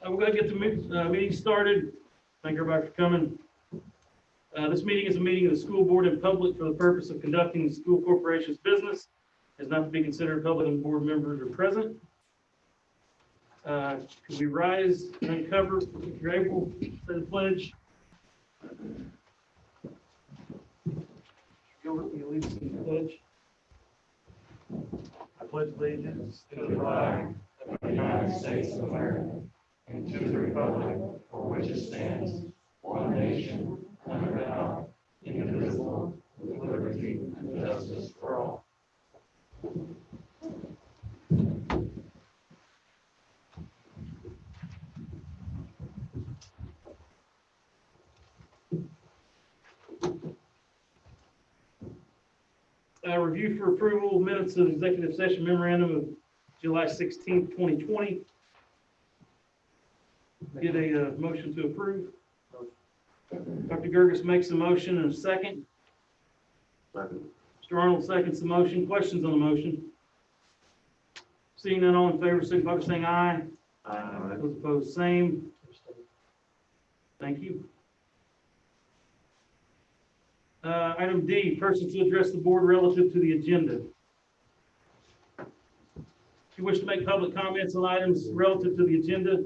We're going to get the meeting started. Thank everybody for coming. This meeting is a meeting of the school board in public for the purpose of conducting the school corporation's business. Is not to be considered public and board members are present. Could we rise and uncover, if you're able, say the pledge? Go with me, lead us in the pledge. I pledge allegiance to the flag of the United States of America and to the republic for which it stands, one nation, under God, indivisible, with liberty and justice for all. Review for approval minutes of executive session memorandum of July 16th, 2020. Get a motion to approve. Dr. Gerges makes a motion and a second. Mr. Arnold seconds the motion. Questions on the motion? Seeing none, all in favor, signify by saying aye. Aye. Those opposed, same. Thank you. Item D, person to address the board relative to the agenda. If you wish to make public comments on items relative to the agenda,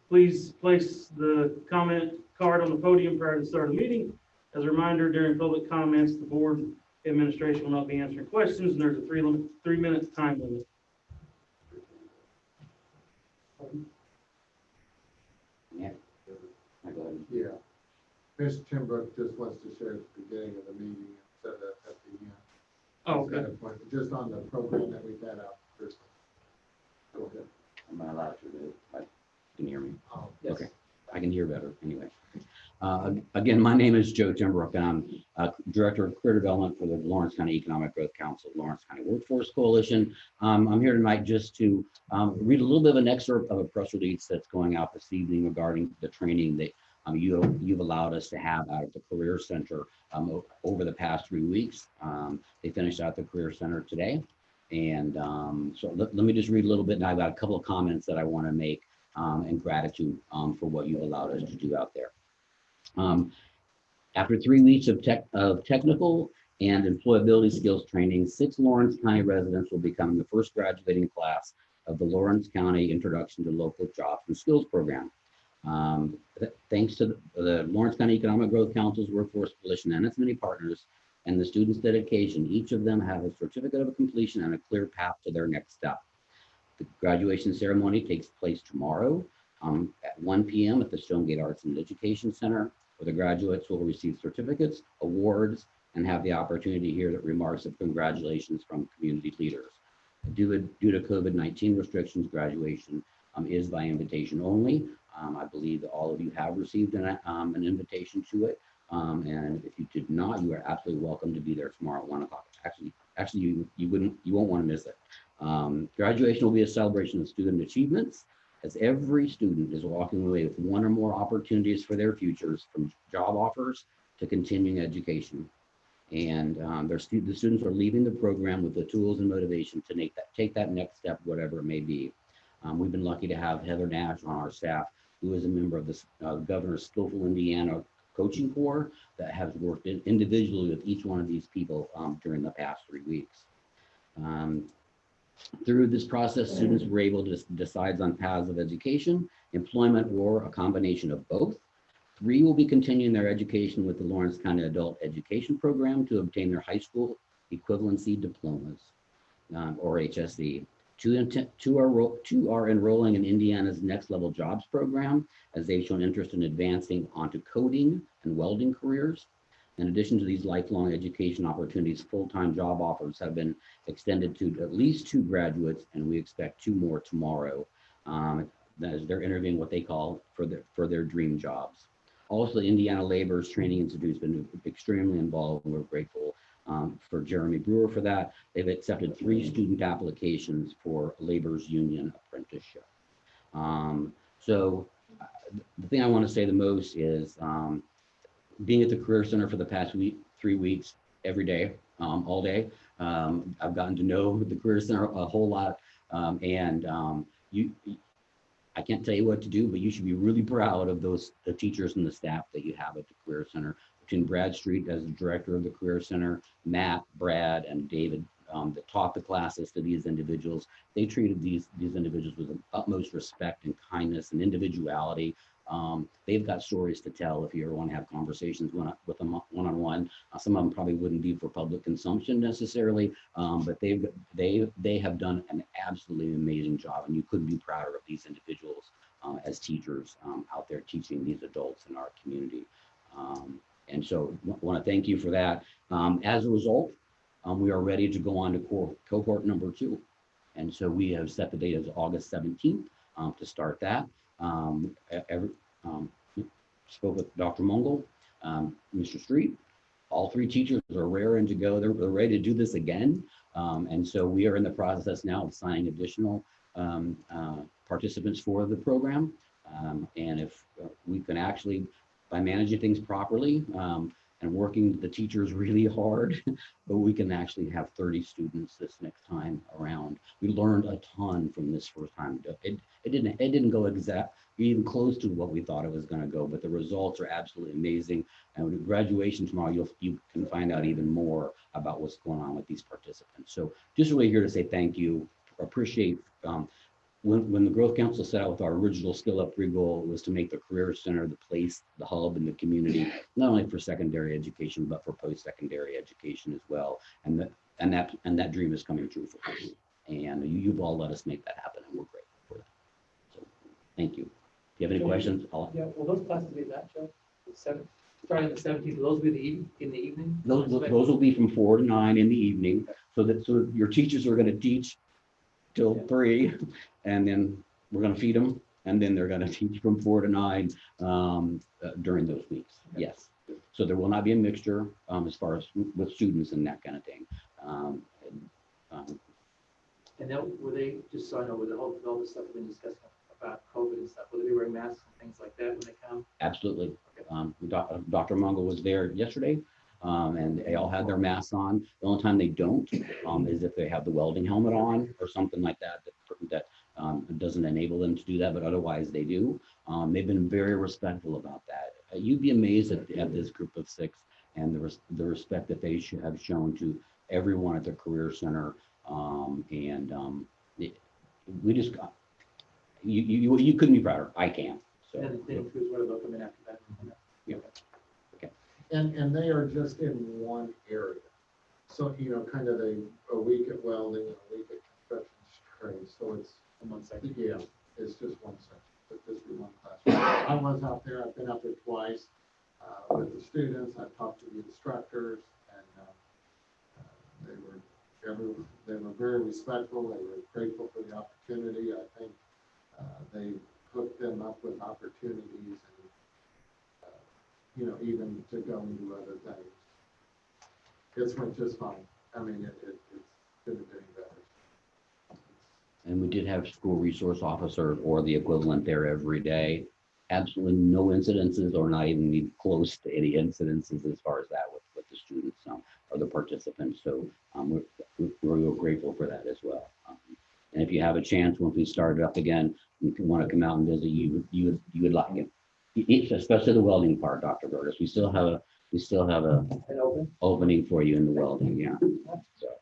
please place the comment card on the podium prior to the start of the meeting. As a reminder, during public comments, the board administration will not be answering questions, and there's a 3 minute time limit. Yeah. Ms. Timbrook just wants to share at the beginning of the meeting instead of at the end. Oh, okay. Just on the program that we've had out for Christmas. Go ahead. Am I allowed to? Can you hear me? Oh, Okay, I can hear better anyway. Again, my name is Joe Timbrook, and I'm Director of Career Development for the Lawrence County Economic Growth Council, Lawrence County Workforce Coalition. I'm here tonight just to read a little bit of an excerpt of a press release that's going out this evening regarding the training that you've allowed us to have out of the Career Center over the past 3 weeks. They finished out the Career Center today. And so let me just read a little bit, and I've got a couple of comments that I want to make and gratitude for what you've allowed us to do out there. After 3 weeks of technical and employability skills training, 6 Lawrence County residents will become the first graduating class of the Lawrence County Introduction to Local Jobs and Skills Program. Thanks to the Lawrence County Economic Growth Council's Workforce Coalition and its many partners and the students' dedication, each of them have a certificate of completion and a clear path to their next step. The graduation ceremony takes place tomorrow at 1 p.m. at the Stonegate Arts and Education Center, where the graduates will receive certificates, awards, and have the opportunity to hear the remarks of congratulations from community leaders. Due to COVID-19 restrictions, graduation is by invitation only. I believe that all of you have received an invitation to it. And if you did not, you are absolutely welcome to be there tomorrow at 1 o'clock. Actually, you won't want to miss it. Graduation will be a celebration of student achievements, as every student is walking away with one or more opportunities for their futures, from job offers to continuing education. And the students are leaving the program with the tools and motivation to take that next step, whatever it may be. We've been lucky to have Heather Nash on our staff, who is a member of the Governor's Skillful Indiana Coaching Corps that has worked individually with each one of these people during the past 3 weeks. Through this process, students were able to decide on paths of education, employment, or a combination of both. 3 will be continuing their education with the Lawrence County Adult Education Program to obtain their high school equivalency diplomas, or HSE. 2 are enrolling in Indiana's Next Level Jobs program, as they've shown interest in advancing onto coding and welding careers. In addition to these lifelong education opportunities, full-time job offers have been extended to at least 2 graduates, and we expect 2 more tomorrow. As they're interviewing what they call for their dream jobs. Also, the Indiana Laborers Training Institute has been extremely involved, and we're grateful for Jeremy Brewer for that. They've accepted 3 student applications for Laborers Union apprenticeship. So the thing I want to say the most is being at the Career Center for the past 3 weeks, every day, all day. I've gotten to know the Career Center a whole lot, I can't tell you what to do, but you should be really proud of the teachers and the staff that you have at the Career Center. Between Brad Street as the director of the Career Center, Matt, Brad, and David that taught the classes to these individuals, they treated these individuals with the utmost respect and kindness and individuality. They've got stories to tell if you ever want to have conversations with them one-on-one. Some of them probably wouldn't be for public consumption necessarily, but they have done an absolutely amazing job, and you couldn't be prouder of these individuals as teachers out there teaching these adults in our community. And so I want to thank you for that. As a result, we are ready to go on to cohort number 2. And so we have set the date as August 17th to start that. Spoke with Dr. Mungel, Mr. Street. All 3 teachers are raring to go. They're ready to do this again. And so we are in the process now of signing additional participants for the program. And if we can actually, by managing things properly and working the teachers really hard, but we can actually have 30 students this next time around. We learned a ton from this first time. It didn't go even close to what we thought it was going to go, but the results are absolutely amazing. And with graduation tomorrow, you can find out even more about what's going on with these participants. So just really here to say thank you. Appreciate when the Growth Council set out with our original Skill Up 3 goal was to make the Career Center the place, the hub in the community, not only for secondary education, but for post-secondary education as well. And that dream is coming true for us. And you've all let us make that happen, and we're grateful for that. So thank you. If you have any questions, Yeah, will those classes be that, Joe? Starting the 17th, will those be in the evening? those will be from 4 to 9 in the evening. So your teachers are going to teach till 3, and then we're going to feed them, and then they're going to teach from 4 to 9 during those weeks. Yes. So there will not be a mixture as far as with students and that kind of thing. And then were they, just so I know, with all this stuff we've been discussing about COVID and stuff, will they be wearing masks and things like that when they come? Absolutely. Dr. Mungel was there yesterday, and they all had their masks on. The only time they don't is if they have the welding helmet on or something like that that doesn't enable them to do that, but otherwise they do. They've been very respectful about that. You'd be amazed at this group of 6 and the respect that they have shown to everyone at the Career Center. We just got, you couldn't be prouder. I can. So. And then choose where they'll come in after that. Yeah. Okay. And they are just in one area. So, kind of a week at welding and a week at construction trades. So it's In one second. Yeah, it's just one section, but this be one class. I was out there, I've been out there twice with the students, I've talked to the instructors, and they were very respectful, they were grateful for the opportunity. I think they hooked them up with opportunities and, even to go and do other things. It's went just fine. I mean, it's been getting better. And we did have school resource officer or the equivalent there every day. Absolutely no incidences or not even close to any incidences as far as that with the students or the participants. So we're grateful for that as well. And if you have a chance, once we start it up again, you can want to come out and visit, you would like it, especially the welding part, Dr. Burgess. We still have And open? opening for you in the welding. Yeah. So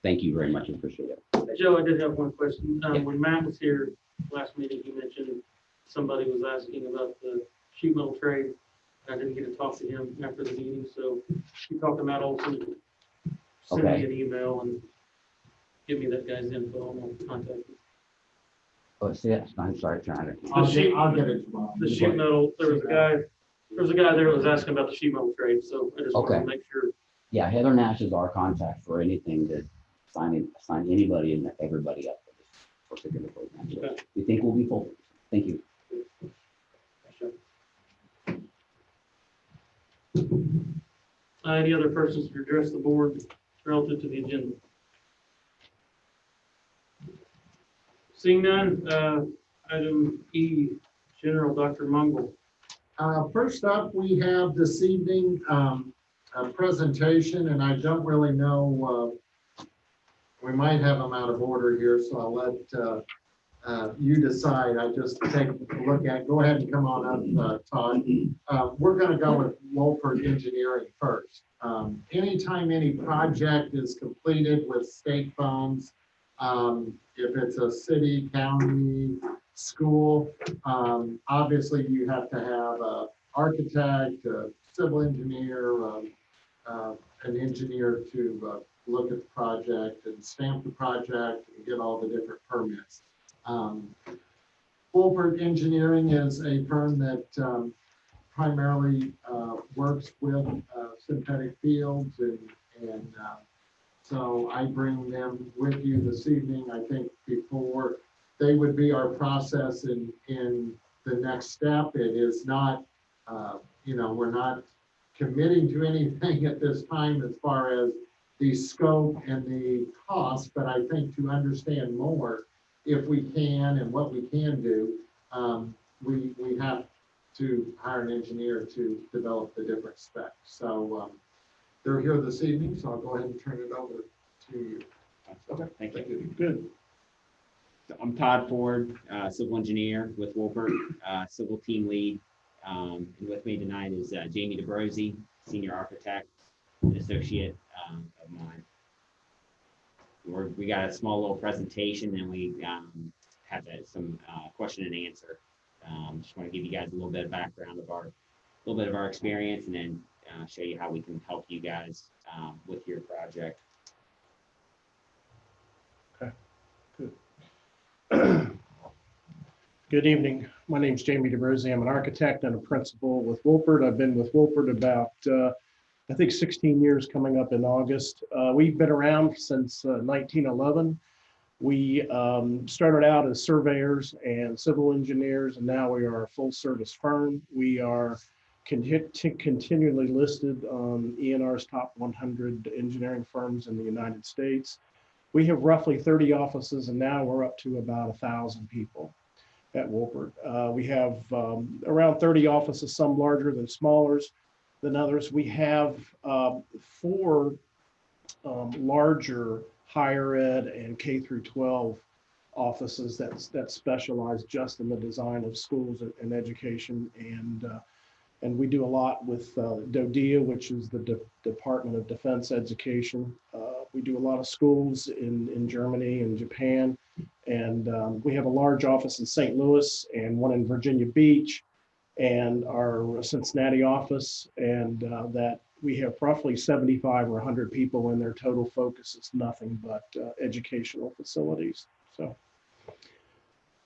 thank you very much. Appreciate it. Joe, I did have one question. When Matt was here last meeting, he mentioned somebody was asking about the sheet metal trade. I didn't get to talk to him after the meeting, so he talked to Matt Olson. Send me an email and give me that guy's info, and I'll contact him. Oh, yes. I'm sorry, trying to. I'll get it tomorrow. The sheet metal, there was a guy There was a guy there that was asking about the sheet metal trade, so I just wanted Okay. to make sure. Yeah, Heather Nash is our contact for anything to sign anybody and everybody up for this particular program. So Okay. we think we'll be full. Thank you. Any other persons to address the board relative to the agenda? Seeing none, item E, General Dr. Mungle. First up, we have this evening, a presentation, and I don't really know, we might have them out of order here, so I'll let you decide. I just take a look at, go ahead and come on up, Todd. We're gonna go with Wolford Engineering first. Anytime any project is completed with state funds, if it's a city, county, school, obviously you have to have a architect, a civil engineer, an engineer to look at the project and stamp the project and get all the different permits. Wolford Engineering is a firm that primarily works with synthetic fields, and so I bring them with you this evening. I think before they would be our process in the next step. It is not, we're not committing to anything at this time as far as the scope and the cost, but I think to understand more, if we can and what we can do, we have to hire an engineer to develop the different specs. So they're here this evening, so I'll go ahead and turn it over to you. Okay, thank you. Good. So I'm Todd Ford, civil engineer with Wolford, civil team lead. And with me tonight is Jamie DeBrosi, senior architect and associate of mine. We got a small little presentation, and we have some question and answer. Just want to give you guys a little bit of background of our experience, and then show you how we can help you guys with your project. Good evening. My name is Jamie DeBrosi. I'm an architect and a principal with Wolford. I've been with Wolford about, I think 16 years coming up in August. We've been around since 1911. We started out as surveyors and civil engineers, and now we are a full service firm. We are continually listed on ENR's top 100 engineering firms in the United States. We have roughly 30 offices, and now we're up to about 1,000 people at Wolford. We have around 30 offices, some larger than smaller than others. We have 4 larger higher ed and K through 12 offices that specialize just in the design of schools and education. And we do a lot with DODEA, which is the Department of Defense Education. We do a lot of schools in Germany and Japan. And we have a large office in St. Louis and one in Virginia Beach, and our Cincinnati office. And that we have roughly 75 or 100 people, and their total focus is nothing but educational facilities. So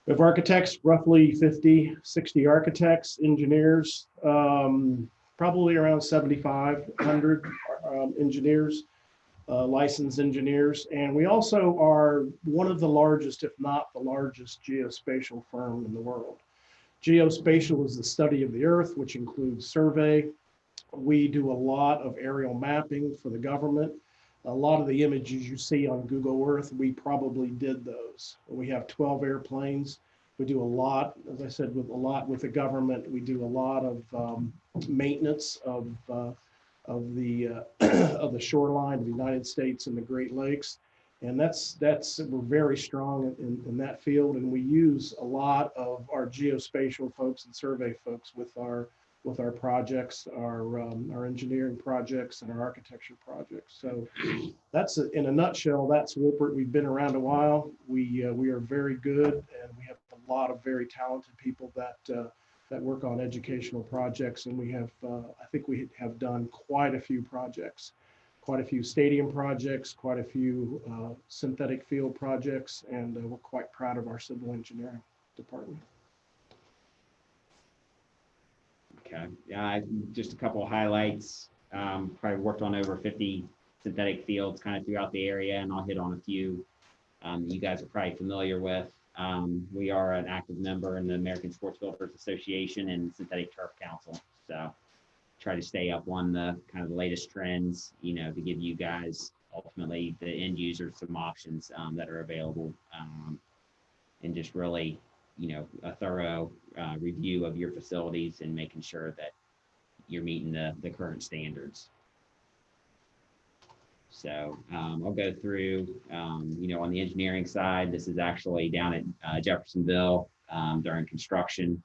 we have architects, roughly 50, 60 architects, engineers, probably around 7,500 engineers, licensed engineers. And we also are one of the largest, if not the largest, geospatial firm in the world. Geospatial is the study of the earth, which includes survey. We do a lot of aerial mapping for the government. A lot of the images you see on Google Earth, we probably did those. We have 12 airplanes. We do a lot, as I said, with the government. We do a lot of maintenance of the shoreline of the United States and the Great Lakes. And we're very strong in that field. And we use a lot of our geospatial folks and survey folks with our projects, our engineering projects and our architecture projects. So that's in a nutshell, that's Wolford. We've been around a while. We are very good, and we have a lot of very talented people that work on educational projects. And we have, I think we have done quite a few projects, quite a few stadium projects, quite a few synthetic field projects, and we're quite proud of our civil engineering department. Okay, yeah, just a couple of highlights. Probably worked on over 50 synthetic fields kind of throughout the area, and I'll hit on a few that you guys are probably familiar with. We are an active member in the American Sports Builders Association and Synthetic Turf Council. So try to stay up on the kind of the latest trends, you know, to give you guys ultimately the end users some options that are available, and just really, you know, a thorough review of your facilities and making sure that you're meeting the current standards. So I'll go through, you know, on the engineering side, this is actually down at Jeffersonville during construction.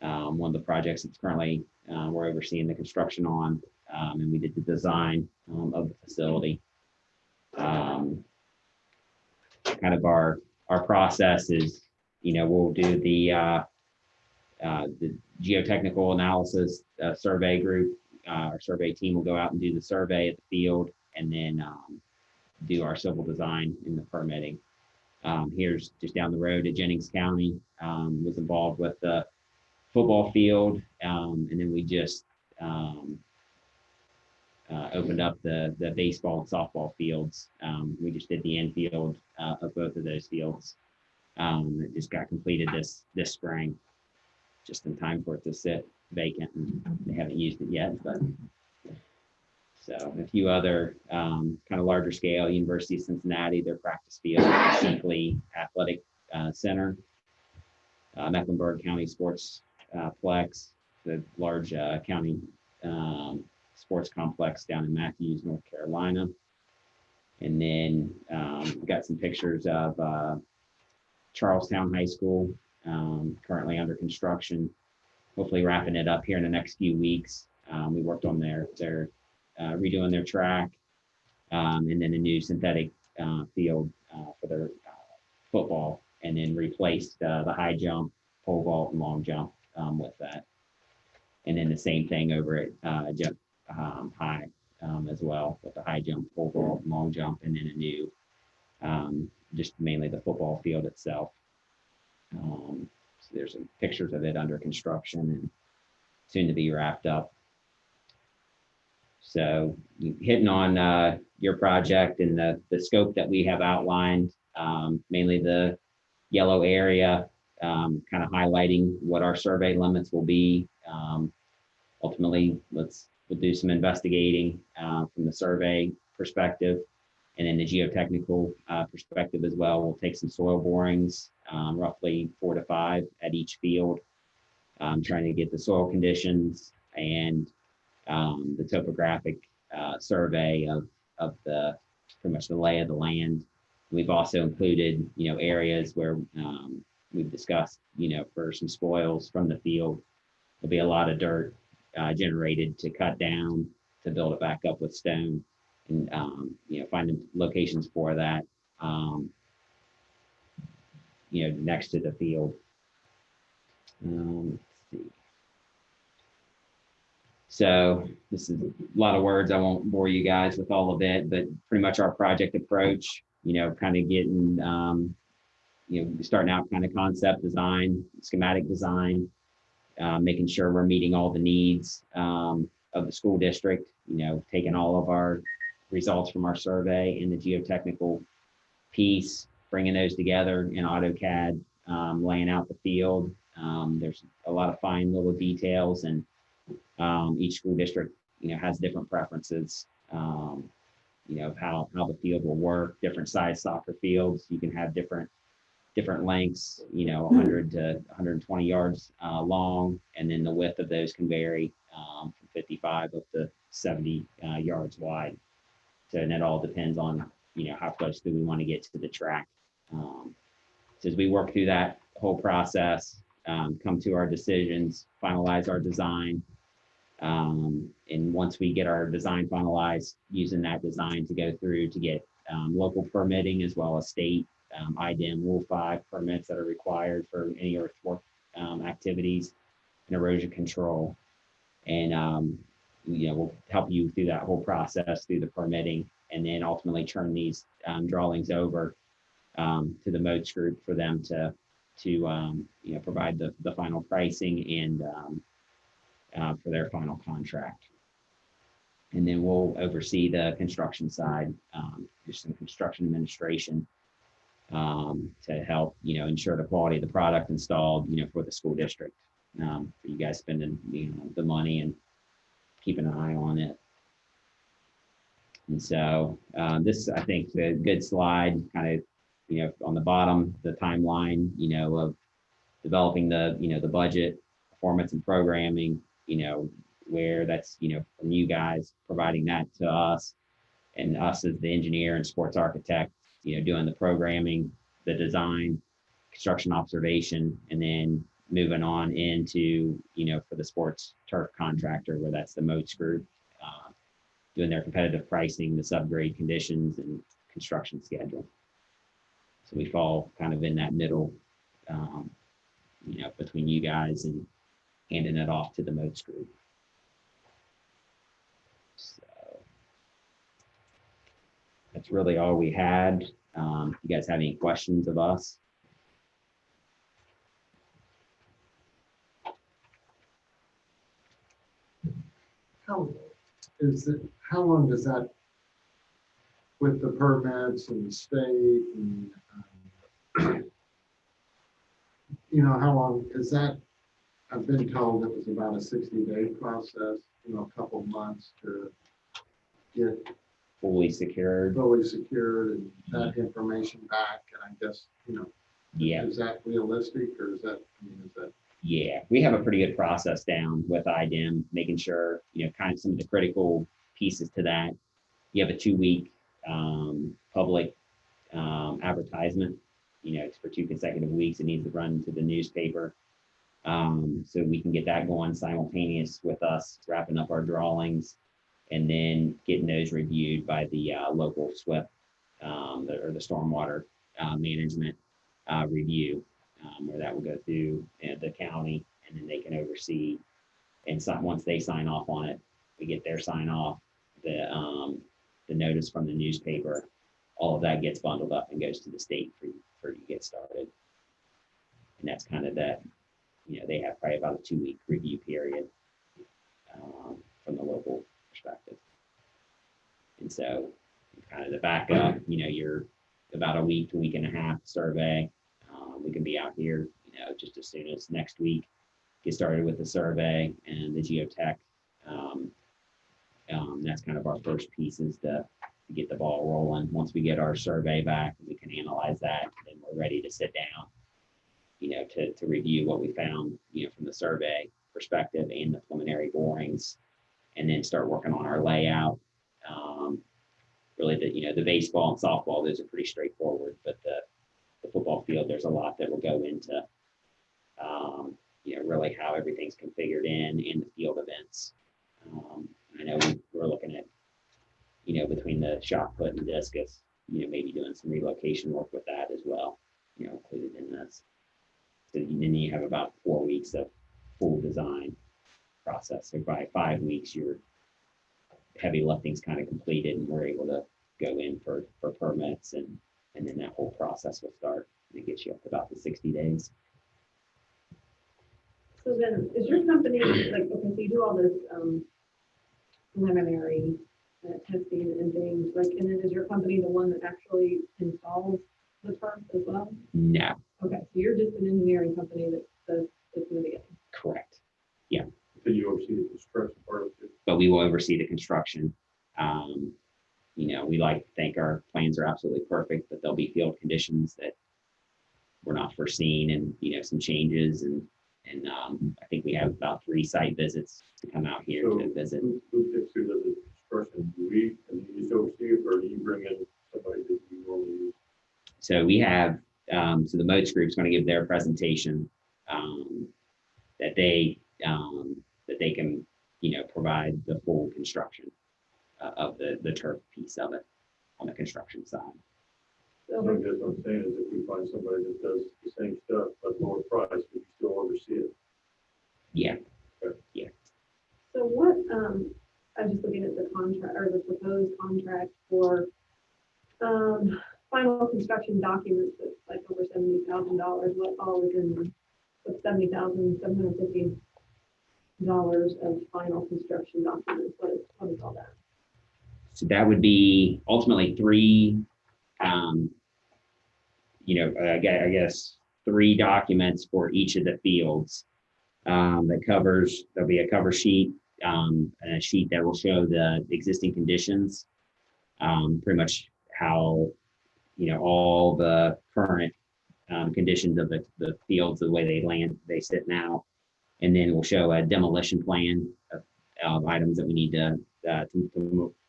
One of the projects that's currently we're overseeing the construction on, and we did the design of the facility. Kind of our process is, you know, we'll do the geotechnical analysis survey group. Our survey team will go out and do the survey at the field, and then do our civil design in the permitting. Here's just down the road at Jennings County, was involved with the football field, and then we just opened up the baseball and softball fields. We just did the infield of both of those fields. That just got completed this spring, just in time for it to sit vacant, and they haven't used it yet. But so a few other kind of larger scale, University of Cincinnati, their practice field, Sheakley Athletic Center, Mecklenburg County Sports Plex, the large county sports complex down in Matthews, North Carolina. And then we got some pictures of Charlestown High School, currently under construction, hopefully wrapping it up here in the next few weeks. We worked on their redoing their track, and then a new synthetic field for their football, and then replaced the high jump, pole vault, and long jump with that. And then the same thing over at Jeff High as well, with the high jump, pole vault, and long jump, and then a new, just mainly the football field itself. So there's some pictures of it under construction and soon to be wrapped up. So hitting on your project and the scope that we have outlined, mainly the yellow area, kind of highlighting what our survey limits will be. Ultimately, we'll do some investigating from the survey perspective, and then the geotechnical perspective as well. We'll take some soil borings, roughly 4 to 5 at each field, trying to get the soil conditions and the topographic survey of the pretty much the lay of the land. We've also included, you know, areas where we've discussed, you know, for some spoils from the field. There'll be a lot of dirt generated to cut down to build it back up with stone, and you know, finding locations for that, you know, next to the field. Let's see. So this is a lot of words. I won't bore you guys with all of it, but pretty much our project approach, you know, kind of getting, you know, starting out kind of concept design, schematic design, making sure we're meeting all the needs of the school district, you know, taking all of our results from our survey and the geotechnical piece, bringing those together in AutoCAD, laying out the field. There's a lot of fine little details, and each school district, you know, has different preferences, you know, how the field will work. Different size soccer fields, you can have different lengths, you know, 100 to 120 yards long, and then the width of those can vary from 55 up to 70 yards wide. So, and it all depends on, you know, how close do we want to get to the track. So as we work through that whole process, come to our decisions, finalize our design, and once we get our design finalized, using that design to go through to get local permitting as well as state IDEM Rule 5 permits that are required for any earthwork activities and erosion control. And you know, we'll help you through that whole process through the permitting, and then ultimately turn these drawings over to the MODES group for them to you know, provide the final pricing and for their final contract. And then we'll oversee the construction side, just some construction administration to help, ensure the quality of the product installed, for the school district. For you guys spending, the money and keeping an eye on it. And so this, I think, is a good slide, kind of, on the bottom, the timeline, of developing the budget, performance and programming, where that's, from you guys providing that to us and us as the engineer and sports architect, doing the programming, the design, construction observation, and then moving on into, for the sports turf contractor, where that's the Moats Group, doing their competitive pricing, the subgrade conditions and construction schedule. So we fall kind of in that middle, between you guys and handing it off to the Moats Group. So that's really all we had. You guys have any questions of us? How long does that, with the permits and the state and, how long is that? I've been told it was about a 60-day process, a couple of months to get Fully secured? fully secured and that information back. And I guess, Yeah. is that realistic or is that, Yeah, we have a pretty good process down with IDEM, making sure, kind of some of the critical pieces to that. You have a 2-week public advertisement, it's for 2 consecutive weeks. It needs to run to the newspaper. So we can get that going simultaneous with us wrapping up our drawings and then getting those reviewed by the local SWIP or the stormwater management review. Where that will go through the county, and then they can oversee. And once they sign off on it, we get their sign off, the notice from the newspaper, all of that gets bundled up and goes to the state for you to get started. And that's kind of that, they have probably about a 2-week review period from the local perspective. And so kind of the backup, you're about a week to week and a half survey. We can be out here, just as soon as next week, get started with the survey and the geotech. That's kind of our first pieces to get the ball rolling. Once we get our survey back, we can analyze that, and we're ready to sit down, to review what we found, from the survey perspective and the preliminary borings, and then start working on our layout. Really, the baseball and softball, those are pretty straightforward, but the football field, there's a lot that will go into, really how everything's configured in the field events. I know we're looking at, between the shot put and discus, maybe doing some relocation work with that as well, included in this. So then you have about 4 weeks of full design process. So by 5 weeks, your heavy lifting's kind of completed, and we're able to go in for permits, and then that whole process will start, and it gets you up to about the 60 days. So then, is your company, okay, so you do all this preliminary testing and things, and then is your company the one that actually installs the turf as well? No. Okay, so you're just an engineering company that does this in the beginning? Correct. So you oversee the construction part of it? But we will oversee the construction. We like to think our plans are absolutely perfect, but there'll be field conditions that we're not foreseen, and some changes, and I think we have about 3 site visits to come out here So to visit. who takes care of the construction? Do we, and you just oversee it, or do you bring in somebody that you normally use? So we have, so the Moats Group is going to give their presentation that they can, provide the full construction of the turf piece of it on the construction side. So I guess what I'm saying is if we find somebody that does the same stuff but lower price, we can still oversee it. Yeah. So what, I'm just looking at the contract, or the proposed contract for final construction documents, that's like over $70,000, what all is in, what's $70,750 of final construction documents? What is all that? So that would be ultimately three, I guess, three documents for each of the fields. There'll be a cover sheet, and a sheet that will show the existing conditions, pretty much how, all the current conditions of the fields, the way they sit now. And then we'll show a demolition plan of items that we need to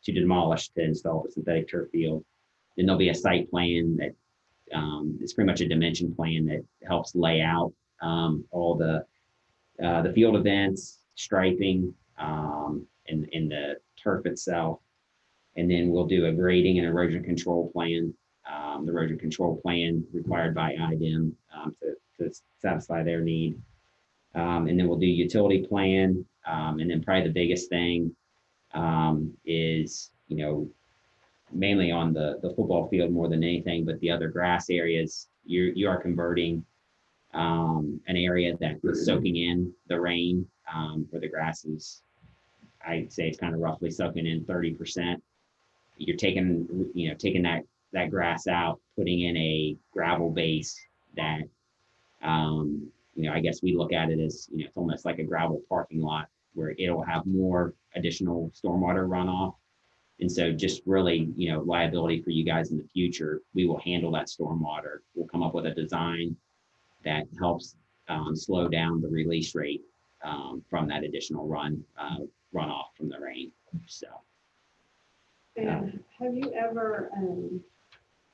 demolish to install a synthetic turf field. Then there'll be a site plan that it's pretty much a dimension plan that helps lay out all the field events, striping, and the turf itself. And then we'll do a grading and erosion control plan. The erosion control plan required by IDEM to satisfy their need. And then we'll do utility plan. And then probably the biggest thing is, mainly on the football field more than anything, but the other grass areas, you are converting an area that was soaking in the rain, where the grass is, I'd say it's kind of roughly soaking in 30%. You're taking that grass out, putting in a gravel base that, I guess we look at it as, it's almost like a gravel parking lot where it'll have more additional stormwater runoff. And so just really, liability for you guys in the future, we will handle that stormwater. We'll come up with a design that helps slow down the release rate from that additional runoff from the rain. So. And have you ever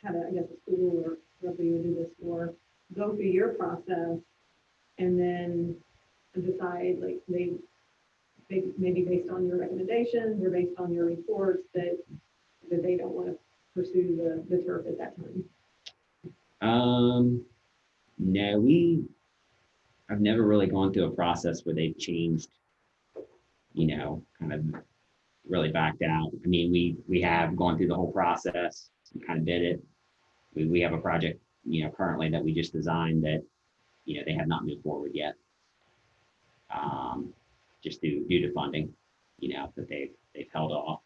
had a school or whoever you would do this for, go through your process and then decide, like, they maybe based on your recommendations or based on your reports that they don't want to pursue the turf at that time? No, I've never really gone through a process where they've changed, kind of really backed out. I mean, we have gone through the whole process and kind of did it. We have a project, currently that we just designed that, they have not moved forward yet. Just due to funding, that they've held off,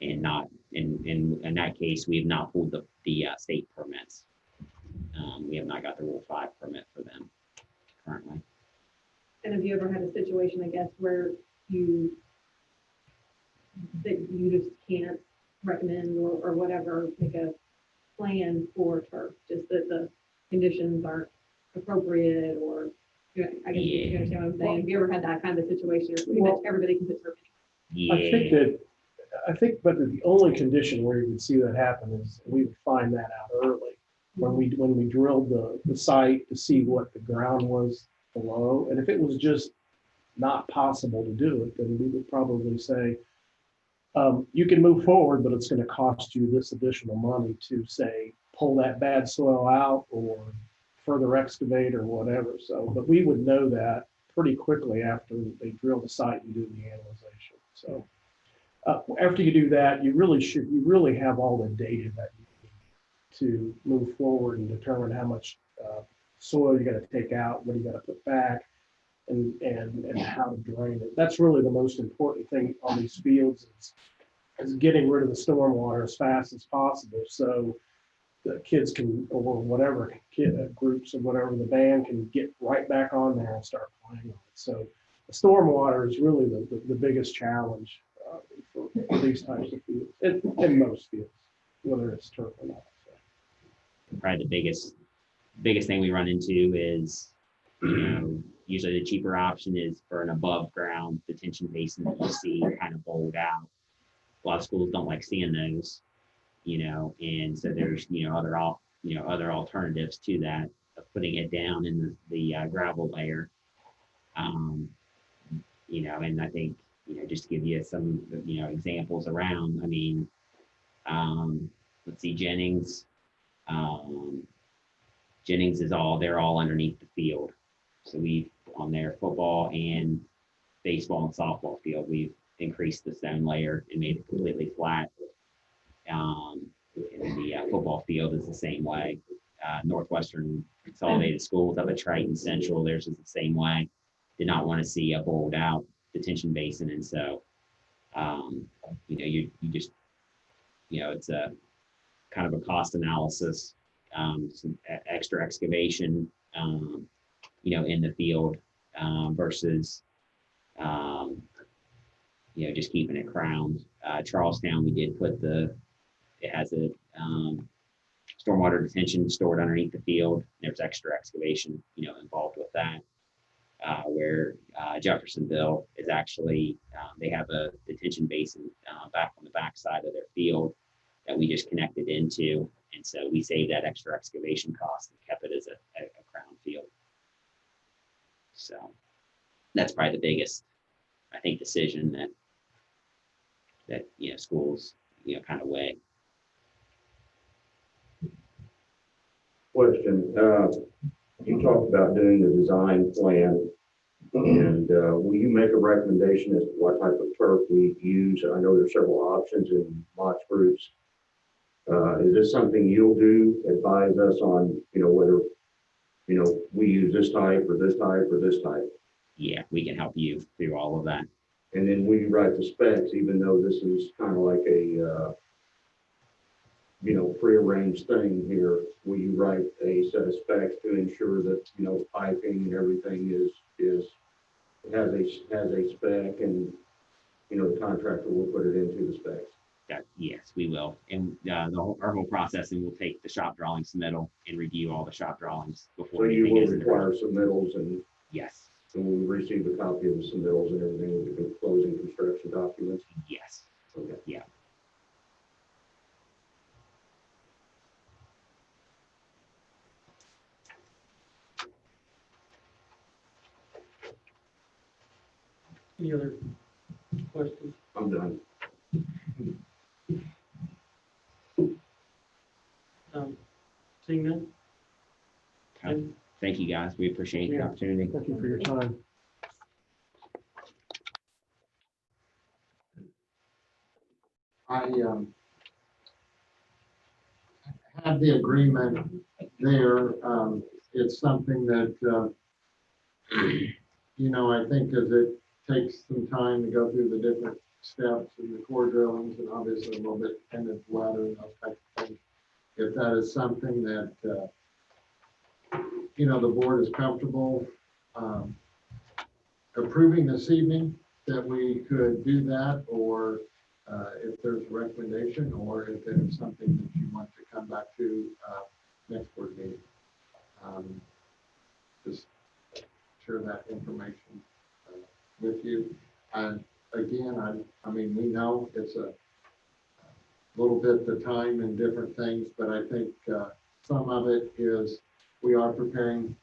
and not in that case, we have not pulled the state permits. We have not got the Rule 5 permit for them currently. And have you ever had a situation, I guess, where you just can't recommend or whatever, make a plan for turf, just that the conditions aren't appropriate, or, I guess you understand what I'm saying? Have you ever had that kind of a situation where pretty much everybody can put turf in? Yeah. I think, but the only condition where you would see that happen is we would find that out early. When we drilled the site to see what the ground was below, and if it was just not possible to do it, then we would probably say, you can move forward, but it's going to cost you this additional money to, say, pull that bad soil out or further excavate or whatever. So, but we would know that pretty quickly after they drill the site and do the analyzation. So after you do that, you really have all the data that you need to move forward and determine how much soil you got to take out, what you got to put back, and how to drain it. That's really the most important thing on these fields is getting rid of the stormwater as fast as possible, so the kids can, or whatever groups or whatever, the band can get right back on there and start playing on it. So the stormwater is really the biggest challenge for these types of fields, in most fields, whether it's turf or not. So. Probably the biggest thing we run into is, usually the cheaper option is for an above ground detention basin that you see kind of bowled out. A lot of schools don't like seeing those, and so there's, other alternatives to that, of putting it down in the gravel layer. And I think, just to give you some, examples around, I mean, let's see, Jennings is they're all underneath the field. So on their football and baseball and softball field, we've increased the stone layer and made it completely flat. And the football field is the same way. Northwestern Consolidated Schools up at Triton Central, theirs is the same way. did not want to see a bowled out detention basin. And so, you just, it's a kind of a cost analysis, some extra excavation, in the field versus, just keeping it crowned. Charlestown, we did put it has a stormwater detention stored underneath the field. There's extra excavation, involved with that. Where Jeffersonville is actually, they have a detention basin back on the backside of their field that we just connected into. And so we saved that extra excavation cost and kept it as a crown field. So that's probably the biggest, I think, decision that schools, kind of weigh. Question, you talked about doing the design plan, and will you make a recommendation as to what type of turf we use? I know there's several options in Mott's groups. Is this something you'll do, advise us on, whether, we use this type or this type or this type? Yeah, we can help you through all of that. And then we write the specs, even though this is kind of like a, prearranged thing here. Will you write a set of specs to ensure that, piping and everything has a spec, and, the contractor will put it into the specs? Yes, we will. And our whole process, and we'll take the shop drawing submittal and review all the shop drawings So before you anything will is in the require ground. submittals, and Yes, we'll receive a copy of the submittals and everything with the closing construction documents. yes. Okay. Yeah. Any other questions? I'm done. Seeing none? Okay. Thank you, guys. We appreciate the Yeah. opportunity. Thank you for your time. I have the agreement there. It's something that, I think as it takes some time to go through the different steps and the core drillings, and obviously a little bit dependent weather and those types of things. If that is something that, the board is comfortable approving this evening, that we could do that, or if there's a recommendation, or if it's something that you want to come back to next board meeting. Just share that information with you. And again, we know it's a little bit the time and different things, but I think some of it is we are preparing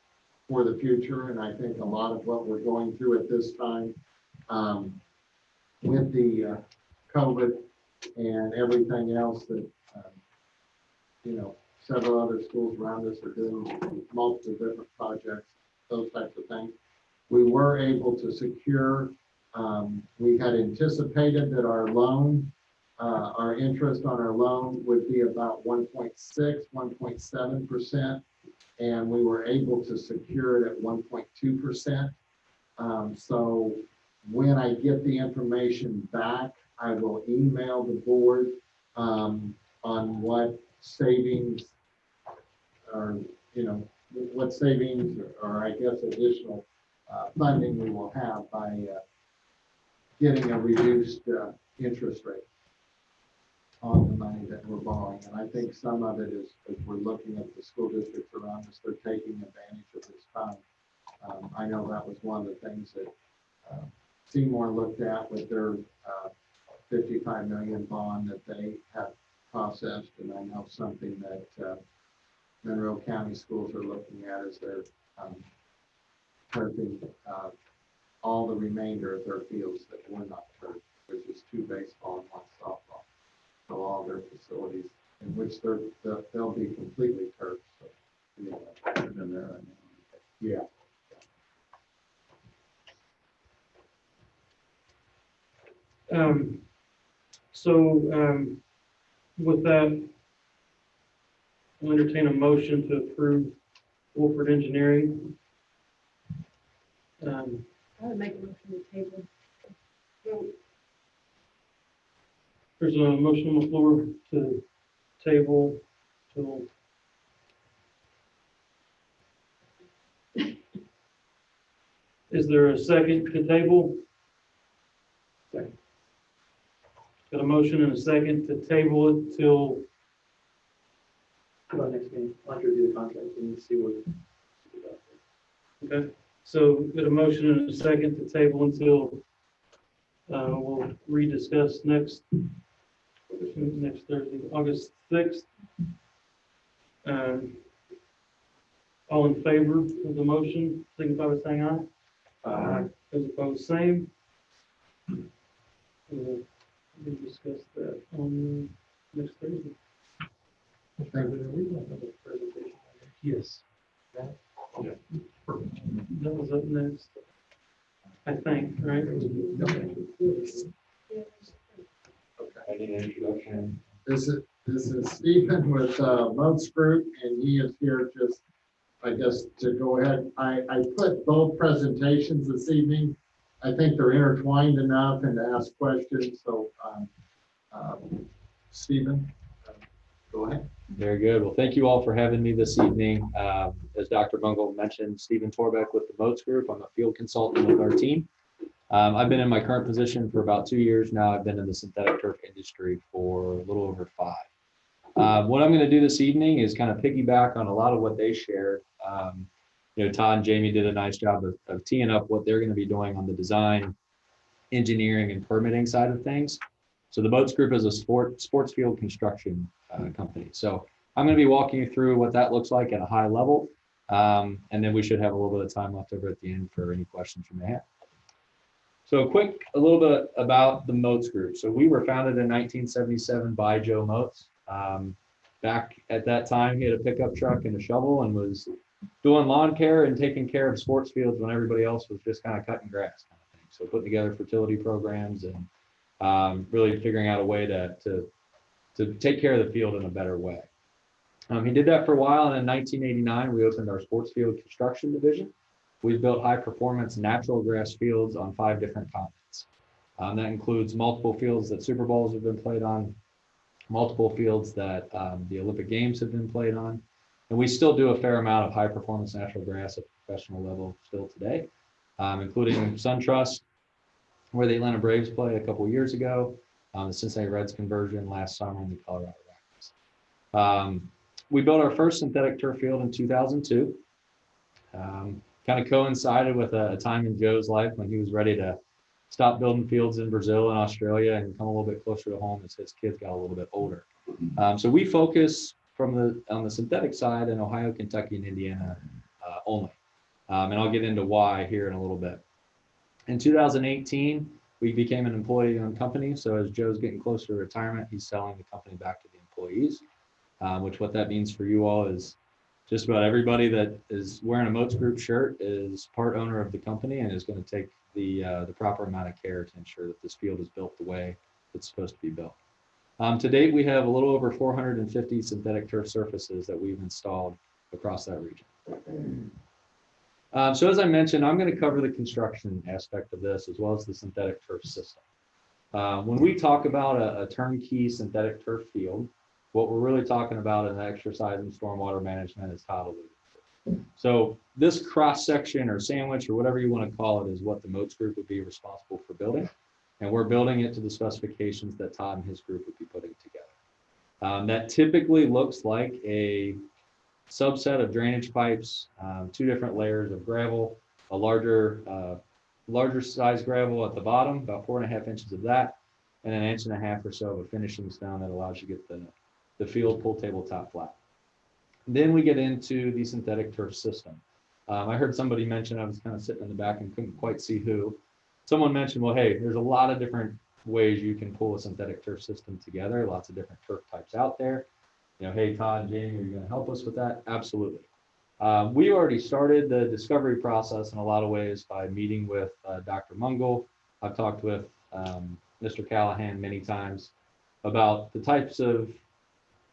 for the future, and I think a lot of what we're going through at this time with the COVID and everything else that, several other schools around us are doing multiple different projects, those types of things. We were able to secure, we had anticipated that our loan, our interest on our loan would be about 1.6, 1.7%, and we were able to secure it at 1.2%. So when I get the information back, I will email the board on what savings or, what savings or I guess additional funding we will have by getting a reduced interest rate on the money that we're borrowing. And I think some of it is, as we're looking at the school districts around us, they're taking advantage of this time. I know that was one of the things that Seymour looked at with their 55 million bond that they have processed, and I know something that Monroe County schools are looking at is they're turfing all the remainder of their fields that were not turfed, which is 2 baseball and 1 softball. So all their facilities in which they'll be completely turfed. So, yeah. With that, I'll entertain a motion to approve Wolford Engineering I would make a motion to table. So, There's a motion on the floor to table till. Is there a second to table? Second. Got a motion and a second to table it till, How about next meeting? I'll have to review the contract and see what. okay, so got a motion and a second to table until, we'll rediscuss next Thursday, August 6th. All in favor of the motion, signify by saying aye. Those opposed, same. We'll discuss that on next Thursday. Yes. That was up next, I think, right? I need an introduction. This is Stephen with Moats Group, and he is here just, I guess, to go ahead. I put both presentations this evening. I think they're intertwined enough and to ask questions, so Stephen, go ahead. Very good. Well, thank you all for having me this evening. As Dr. Bungle mentioned, Stephen Torbeck with the Moats Group. I'm a field consultant with our team. I've been in my current position for about 2 years now. I've been in the synthetic turf industry for a little over 5. What I'm going to do this evening is kind of piggyback on a lot of what they shared. Todd and Jamie did a nice job of teeing up what they're going to be doing on the design, engineering, and permitting side of things. So the Moats Group is a sports field construction company. So I'm going to be walking you through what that looks like at a high level. And then we should have a little bit of time left over at the end for any questions you may have. So a little bit about the Moats Group. So we were founded in 1977 by Joe Moats. Back at that time, he had a pickup truck and a shovel and was doing lawn care and taking care of sports fields when everybody else was just kind of cutting grass kind of thing. So putting together fertility programs and really figuring out a way to take care of the field in a better way. He did that for a while, and in 1989, we opened our sports field construction division. We've built high performance natural grass fields on 5 different continents. That includes multiple fields that Super Bowls have been played on, multiple fields that the Olympic Games have been played on. And we still do a fair amount of high performance natural grass at the professional level still today, including SunTrust, where the Atlanta Braves played a couple of years ago, the Cincinnati Reds conversion last summer, and the Colorado Rockies. We built our first synthetic turf field in 2002. Kind of coincided with a time in Joe's life when he was ready to stop building fields in Brazil and Australia and come a little bit closer to home as his kids got a little bit older. So we focus on the synthetic side in Ohio, Kentucky, and Indiana only. And I'll get into why here in a little bit. In 2018, we became an employee-owned company. So as Joe's getting closer to retirement, he's selling the company back to the employees, which what that means for you all is just about everybody that is wearing a Moats Group shirt is part owner of the company and is going to take the proper amount of care to ensure that this field is built the way it's supposed to be built. To date, we have a little over 450 synthetic turf surfaces that we've installed across that region. So as I mentioned, I'm going to cover the construction aspect of this as well as the synthetic turf system. When we talk about a turnkey synthetic turf field, what we're really talking about in exercise and stormwater management is Todd alluded to. So this cross section or sandwich or whatever you want to call it is what the Moats Group would be responsible for building. And we're building it to the specifications that Todd and his group would be putting together. That typically looks like a subset of drainage pipes, 2 different layers of gravel, a larger size gravel at the bottom, about 4.5 inches of that, and 1.5 inches or so of a finishing stone that allows you to get the field pull tabletop flat. Then we get into the synthetic turf system. I heard somebody mention, I was kind of sitting in the back and couldn't quite see who. Someone mentioned, well, hey, there's a lot of different ways you can pull a synthetic turf system together, lots of different turf types out there. Hey, Todd and Jamie, are you going to help us with that? Absolutely. We already started the discovery process in a lot of ways by meeting with Dr. Mungle. I've talked with Mr. Callahan many times about the types of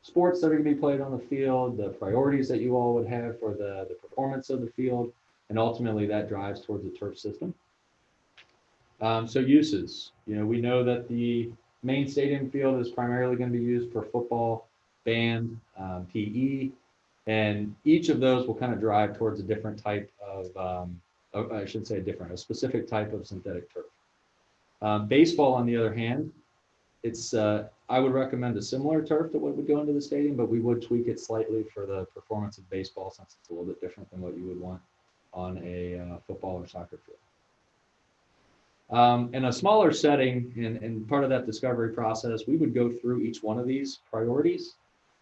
sports that are going to be played on the field, the priorities that you all would have for the performance of the field, and ultimately that drives towards the turf system. So uses, we know that the main stadium field is primarily going to be used for football, band, PE, and each of those will kind of drive towards a different type of, I should say a specific type of synthetic turf. Baseball, on the other hand, it's I would recommend a similar turf to what would go into the stadium, but we would tweak it slightly for the performance of baseball since it's a little bit different than what you would want on a football or soccer field. In a smaller setting, and part of that discovery process, we would go through each one of these priorities.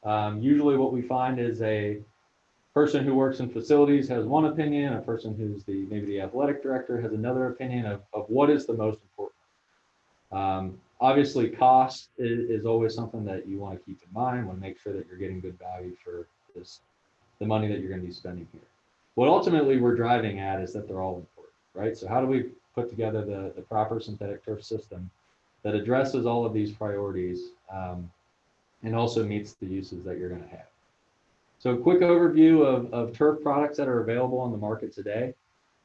Usually what we find is a person who works in facilities has one opinion, a person who's maybe the athletic director has another opinion of what is the most important. Obviously, cost is always something that you want to keep in mind, want to make sure that you're getting good value for the money that you're going to be spending here. What ultimately we're driving at is that they're all important, right? So how do we put together the proper synthetic turf system that addresses all of these priorities and also meets the uses that you're going to have? So a quick overview of turf products that are available on the market today.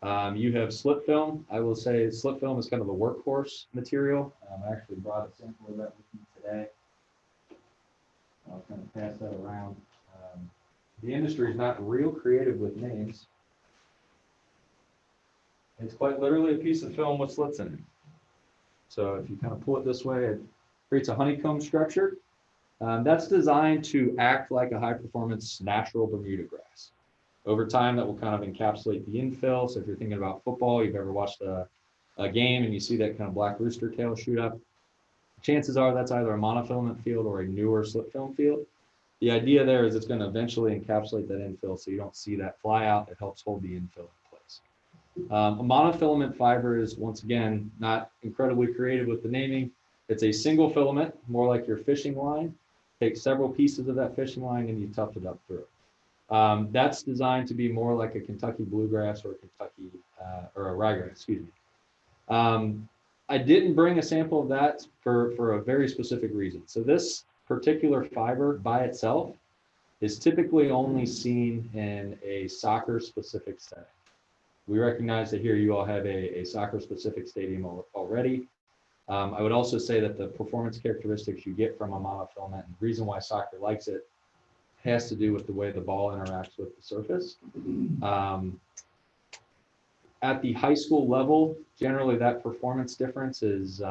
You have slip film. I will say slip film is kind of a workhorse material. I actually brought a sample of that with me today. I'll kind of pass that around. The industry is not real creative with names. It's quite literally a piece of film with slits in it. So if you kind of pull it this way, it creates a honeycomb structure. That's designed to act like a high-performance natural Bermuda grass. Over time, that will kind of encapsulate the infill. So if you're thinking about football, you've ever watched a game and you see that kind of black rooster tail shoot up, chances are that's either a monofilament field or a newer slip film field. The idea there is it's going to eventually encapsulate that infill so you don't see that fly out. It helps hold the infill in place. A monofilament fiber is, once again, not incredibly creative with the naming. It's a single filament, more like your fishing line. Take several pieces of that fishing line and you tuft it up through. That's designed to be more like a Kentucky bluegrass or a Kentucky or a ryegrass, excuse me. I didn't bring a sample of that for a very specific reason. So this particular fiber by itself is typically only seen in a soccer specific setting. We recognize that here you all have a soccer specific stadium already. I would also say that the performance characteristics you get from a monofilament, and the reason why soccer likes it, has to do with the way the ball interacts with the surface. At the high school level, generally that performance difference is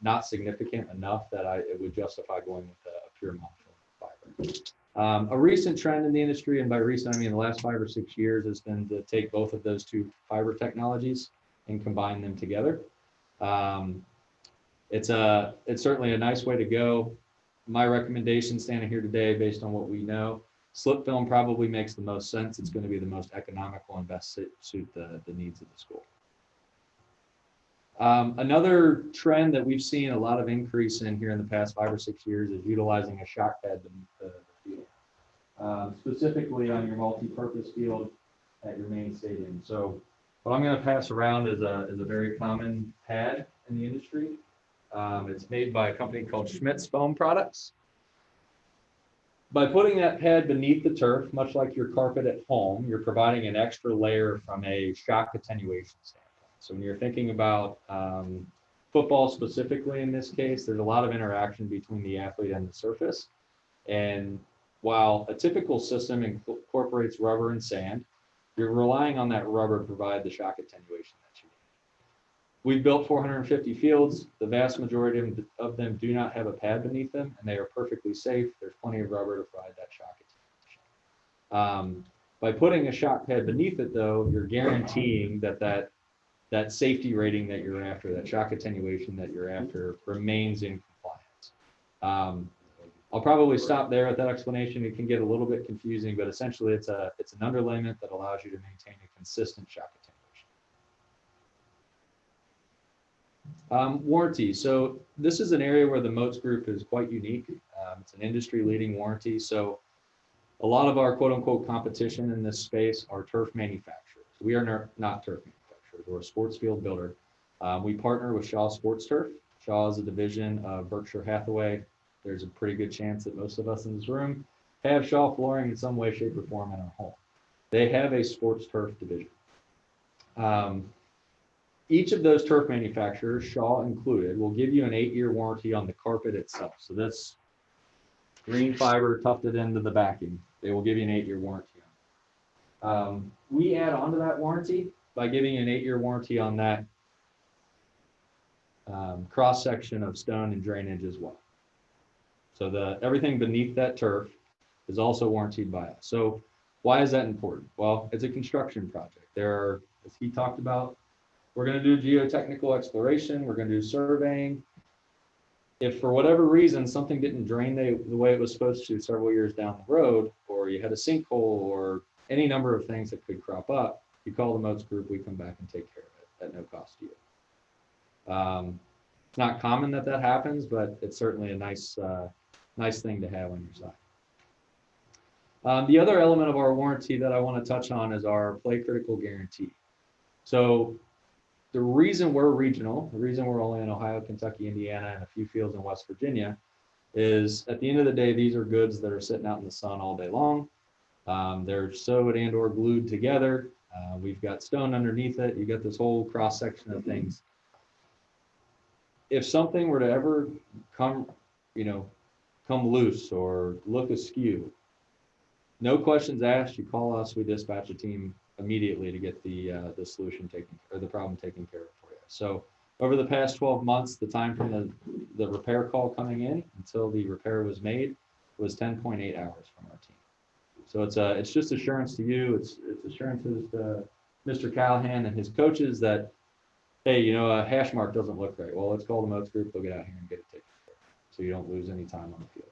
not significant enough that it would justify going with a pure monofilament fiber. A recent trend in the industry, and by recent I mean the last 5 or 6 years, has been to take both of those two fiber technologies and combine them together. It's certainly a nice way to go. My recommendation standing here today, based on what we know, slip film probably makes the most sense. It's going to be the most economical and best suit the needs of the school. Another trend that we've seen a lot of increase in here in the past 5 or 6 years is utilizing a shock pad beneath the field, specifically on your multi-purpose field at your main stadium. So what I'm going to pass around is a very common pad in the industry. It's made by a company called Schmitz Foam Products. By putting that pad beneath the turf, much like your carpet at home, you're providing an extra layer from a shock attenuation standpoint. So when you're thinking about football specifically in this case, there's a lot of interaction between the athlete and the surface. And while a typical system incorporates rubber and sand, you're relying on that rubber to provide the shock attenuation that you need. We've built 450 fields. The vast majority of them do not have a pad beneath them, and they are perfectly safe. There's plenty of rubber to provide that shock attenuation. By putting a shock pad beneath it, though, you're guaranteeing that safety rating that you're after, that shock attenuation that you're after, remains in compliance. I'll probably stop there with that explanation. It can get a little bit confusing, but essentially it's an underlayment that allows you to maintain a consistent shock attenuation. Warranty. So this is an area where the Moats Group is quite unique. It's an industry-leading warranty. So a lot of our quote-unquote competition in this space are turf manufacturers. We are not turf manufacturers. We're a sports field builder. We partner with Shaw Sports Turf. Shaw is a division of Berkshire Hathaway. There's a pretty good chance that most of us in this room have Shaw flooring in some way, shape, or form in our home. They have a sports turf division. each of those turf manufacturers, Shaw included, will give you an 8-year warranty on the carpet itself. So this green fiber tufted into the backing, they will give you an 8-year warranty on. We add on to that warranty by giving you an 8-year warranty on that cross section of stone and drainage as well. So everything beneath that turf is also warranted by us. So why is that important? Well, it's a construction project. There are, as he talked about, we're going to do geotechnical exploration. We're going to do surveying. If for whatever reason something didn't drain the way it was supposed to several years down the road, or you had a sinkhole or any number of things that could crop up, you call the Moats Group, we come back and take care of it at no cost to you. It's not common that happens, but it's certainly a nice thing to have on your side. The other element of our warranty that I want to touch on is our play critical guarantee. So the reason we're regional, the reason we're only in Ohio, Kentucky, Indiana, and a few fields in West Virginia is at the end of the day, these are goods that are sitting out in the sun all day long. They're sewed and or glued together. We've got stone underneath it. You got this whole cross section of things. If something were to ever come loose or look askew, no questions asked, you call us, we dispatch a team immediately to get the solution the problem taken care of for you. So over the past 12 months, the time from the repair call coming in until the repair was made was 10.8 hours from our team. So it's just assurance to you, it's assurances to Mr. Callahan and his coaches that, hey, a hash mark doesn't look right. Well, let's call the Moats Group, they'll get out here and get it taken care of, so you don't lose any time on the field.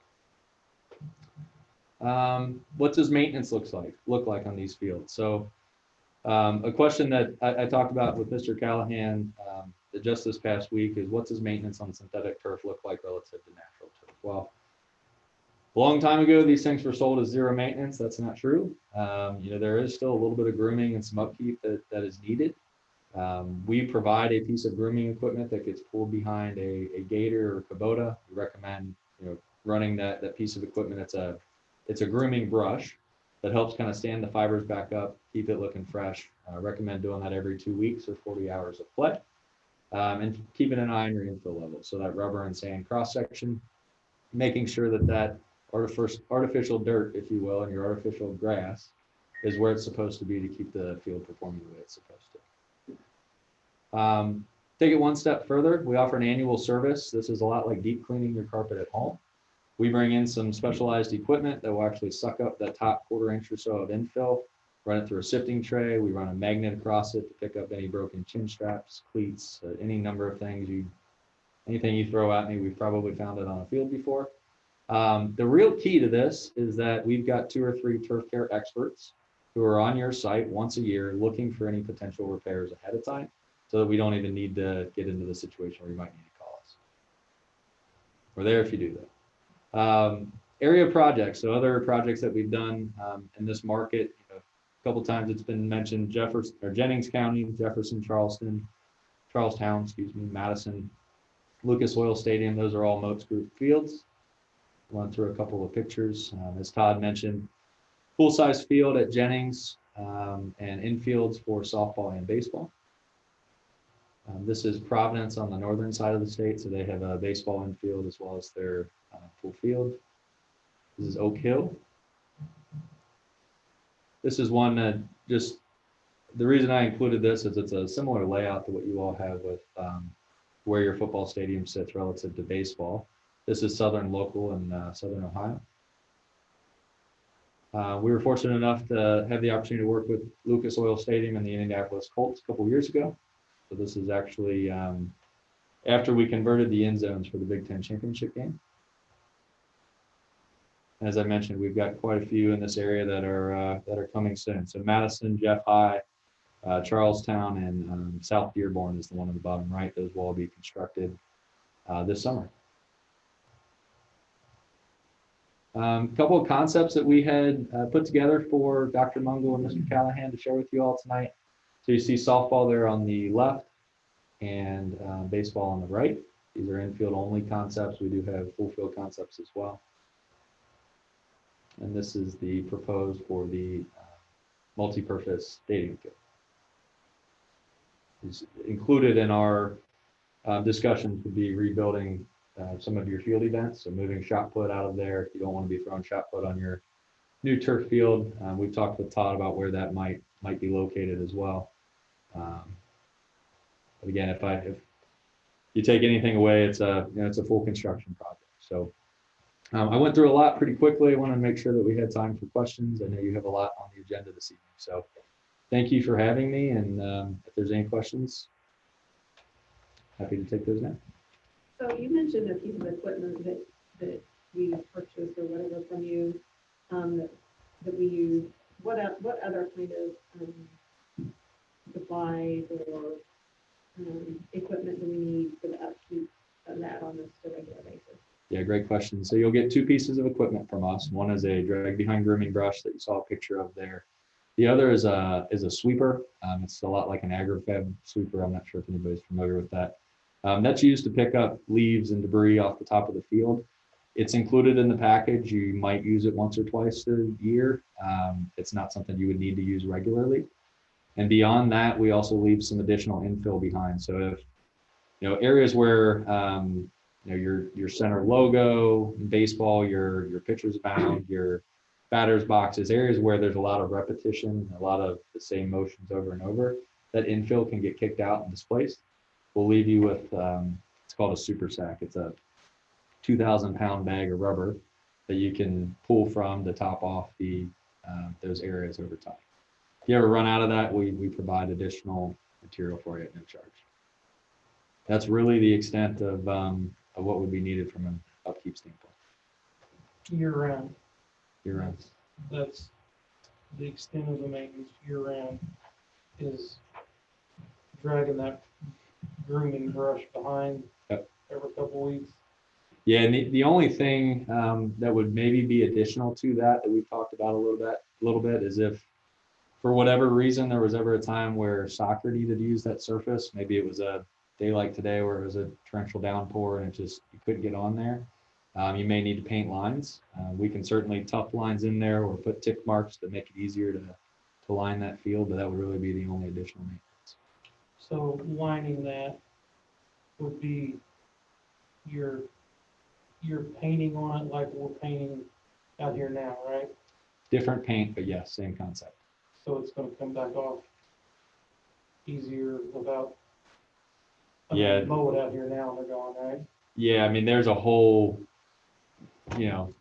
What does maintenance look like on these fields? So a question that I talked about with Mr. Callahan just this past week is, what does maintenance on synthetic turf look like relative to natural turf? Well, a long time ago, these things were sold as zero maintenance. That's not true. There is still a little bit of grooming and some upkeep that is needed. We provide a piece of grooming equipment that gets pulled behind a gator or Kubota. We recommend running that piece of equipment. It's a grooming brush that helps kind of stand the fibers back up, keep it looking fresh. I recommend doing that every 2 weeks or 40 hours of play, and keeping an eye on your infill level. So that rubber and sand cross section, making sure that artificial dirt, if you will, and your artificial grass is where it's supposed to be to keep the field performing the way it's supposed to. Take it one step further, we offer an annual service. This is a lot like deep cleaning your carpet at home. We bring in some specialized equipment that will actually suck up that top 1/4 inch or so of infill, run it through a sifting tray. We run a magnet across it to pick up any broken chin straps, cleats, any number of things. Anything you throw at me, we've probably found it on a field before. The real key to this is that we've got 2 or 3 turf care experts who are on your site once a year looking for any potential repairs ahead of time, so that we don't even need to get into the situation where you might need to call us. We're there if you do that. Area projects, so other projects that we've done in this market, a couple times it's been mentioned, Jennings County, Jefferson, Charlestown, Madison, Lucas Oil Stadium, those are all Moats Group fields. Run through a couple of pictures. As Todd mentioned, full-size field at Jennings and infields for softball and baseball. This is Providence on the northern side of the state, so they have a baseball infield as well as their full field. This is Oak Hill. This is one that just, the reason I included this is it's a similar layout to what you all have with where your football stadium sits relative to baseball. This is Southern Local in Southern Ohio. We were fortunate enough to have the opportunity to work with Lucas Oil Stadium and the Indianapolis Colts a couple years ago. So this is actually after we converted the end zones for the Big Ten championship game. As I mentioned, we've got quite a few in this area that are coming soon. So Madison, Jeff High, Charlestown, and South Dearborn is the one on the bottom right. Those will all be constructed this summer. A couple of concepts that we had put together for Dr. Mungall and Mr. Callahan to share with you all tonight. So you see softball there on the left and baseball on the right. These are infield only concepts. We do have full field concepts as well. And this is the proposed for the multi-purpose stadium field. is included in our discussions would be rebuilding some of your field events, so moving shot put out of there. If you don't want to be throwing shot put on your new turf field, we've talked with Todd about where that might be located as well. But again, if you take anything away, it's a full construction project. So I went through a lot pretty quickly. I want to make sure that we had time for questions. I know you have a lot on the agenda this evening. So thank you for having me. And if there's any questions, happy to take those now. So you mentioned a piece of equipment that we purchased or whatever from you, that we use. What other kind of supplies or equipment do we need for the upkeep of that on a regular basis? Yeah, great question. So you'll get two pieces of equipment from us. One is a drag behind grooming brush that you saw a picture of there. The other is a sweeper. It's a lot like an AgriFab sweeper. I'm not sure if anybody's familiar with that. That's used to pick up leaves and debris off the top of the field. It's included in the package. You might use it once or twice a year. It's not something you would need to use regularly. And beyond that, we also leave some additional infill behind. So if, areas where, your center logo in baseball, your pitcher's mound, your batter's boxes, areas where there's a lot of repetition, a lot of the same motions over and over, that infill can get kicked out and displaced. We'll leave you with, it's called a super sack. It's a 2,000-pound bag of rubber that you can pull from to top off those areas over time. If you ever run out of that, we provide additional material for you at no charge. That's really the extent of what would be needed from an upkeep standpoint. Year-round. Year-round. That's the extent of the maintenance year-round, is dragging that grooming brush behind every couple weeks. Yeah, and the only thing that would maybe be additional to that we've talked about a little bit is if for whatever reason there was ever a time where soccer needed to use that surface, maybe it was a day like today where it was a torrential downpour and you couldn't get on there. You may need to paint lines. We can certainly tuck lines in there or put tick marks to make it easier to line that field, but that would really be the only additional maintenance. So lining that would be your painting on it like we're painting out here now, right? Different paint, but yes, same concept. So it's gonna come back off easier without. Yeah. Mow it out here now and they're gone, right? Yeah, I mean, there's a whole,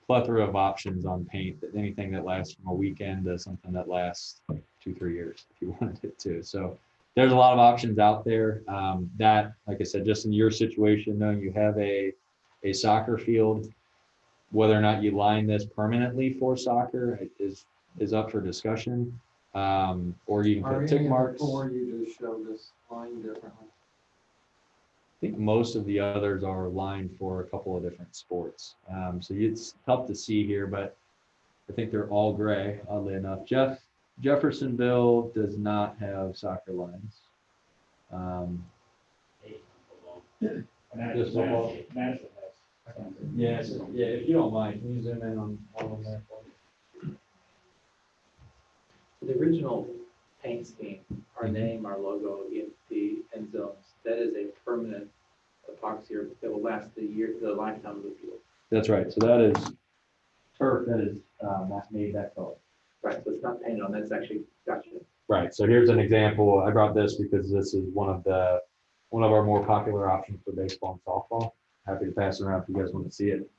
plethora of options on paint. Anything that lasts from a weekend to something that lasts 2-3 years, if you wanted it to. So there's a lot of options out there. That, like I said, just in your situation, knowing you have a soccer field, whether or not you line this permanently for soccer is up for discussion. Or you can Are put any tick of the marks. four you just showed us line differently? I think most of the others are lined for a couple of different sports. So it's tough to see here, but I think they're all gray, oddly enough. Jeffersonville does not have soccer lines. Just football. Yes, yeah, if you don't mind, can you zoom in on one of them there? The original paint scheme, our name, our logo in the end zones, that is a permanent epoxy that will last the lifetime of the field. That's right. So that is turf that is made that color. Right, so it's not painted on, that's actually, gotcha. Right. So here's an example. I brought this because this is one of our more popular options for baseball and softball. Happy to pass it around if you guys want to see it.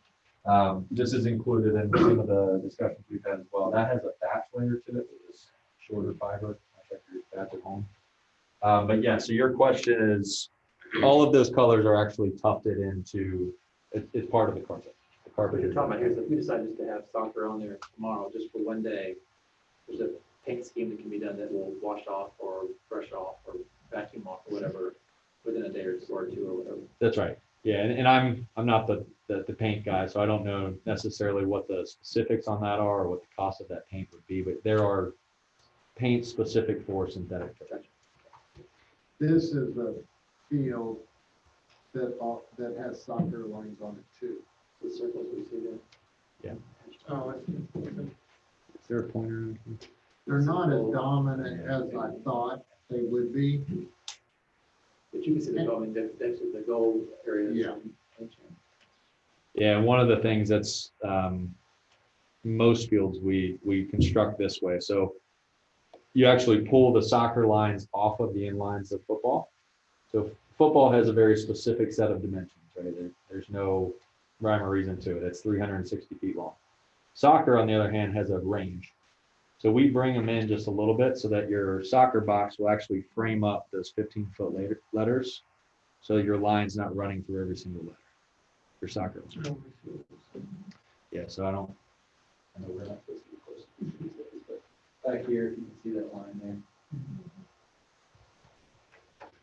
This is included in some of the discussions we've had as well. That has a thatch layer to it, which is shorter fiber. I'll check your thatch at home. But yeah, so your question is, all of those colors are actually tufted into, it's part of the carpet. The What carpet you're is. talking about here is if we decide just to have soccer on there tomorrow, just for one day, there's a paint scheme that can be done that will wash off or brush off or vacuum off or whatever within a day or two or whatever. That's right. Yeah, and I'm not the paint guy, so I don't know necessarily what the specifics on that are or what the cost of that paint would be, but there are paints specific for synthetic turf. This is a field that has soccer lines on it too. The circles we see there. Oh, Is there a pointer? They're not as dominant as I thought they would be. But you can see the goal, I mean, that's the goal areas. Yeah. Yeah, and one of the things that's, most fields we construct this way. So you actually pull the soccer lines off of the inlines of football. So football has a very specific set of dimensions, right? There's no rhyme or reason to it. It's 360 feet long. Soccer, on the other hand, has a range. So we bring them in just a little bit so that your soccer box will actually frame up those 15-foot letters. So your line's not running through every single letter. Your soccer. Yeah, so I know we're not supposed to be close to these days, but back here, you can see that line there.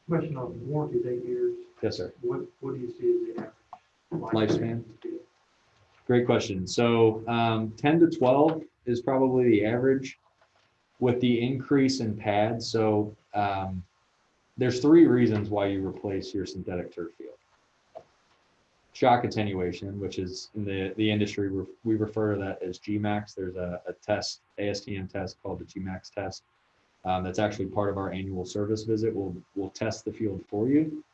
Question on warranty, 8 years, Yes, sir. what do you see as the average Lifespan? Great question. So 10 to 12 is probably the average with the increase in pads. So there's 3 reasons why you replace your synthetic turf field. Shock attenuation, which is in the industry, we refer to that as GMAX. There's a test, ASTM test called the GMAX test. That's actually part of our annual service visit. We'll test the field for you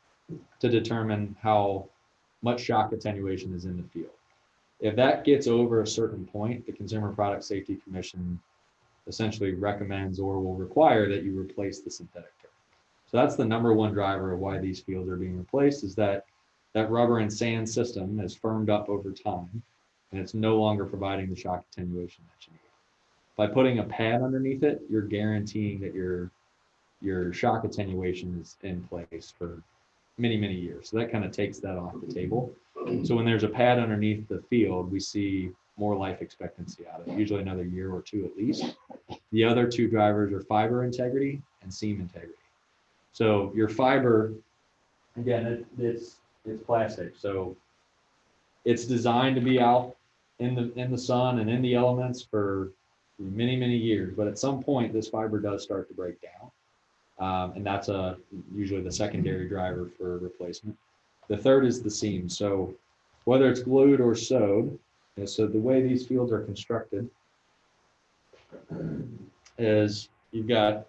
to determine how much shock attenuation is in the field. If that gets over a certain point, the Consumer Product Safety Commission essentially recommends or will require that you replace the synthetic turf. So that's the #1 driver of why these fields are being replaced, is that rubber and sand system has firmed up over time and it's no longer providing the shock attenuation that you need. By putting a pad underneath it, you're guaranteeing that your shock attenuation is in place for many, many years. So that kind of takes that off the table. So when there's a pad underneath the field, we see more life expectancy out of it, usually another year or 2 at least. The other 2 drivers are fiber integrity and seam integrity. So your fiber, again, it's plastic. So it's designed to be out in the sun and in the elements for many, many years. But at some point, this fiber does start to break down. And that's usually the secondary driver for replacement. The third is the seam. So whether it's glued or sewed, so the way these fields are constructed is you've got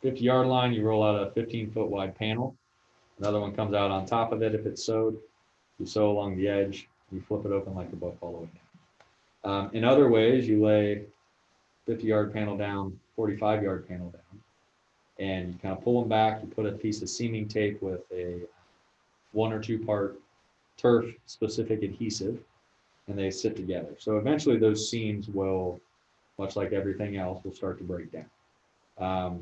50-yard line, you roll out a 15-foot wide panel. Another one comes out on top of it. If it's sewed, you sew along the edge, you flip it open like a book all the way down. In other ways, you lay 50-yard panel down, 45-yard panel down, and you kind of pull them back. You put a piece of seaming tape with a 1 or 2 part turf specific adhesive, and they sit together. So eventually those seams will, much like everything else, will start to break down.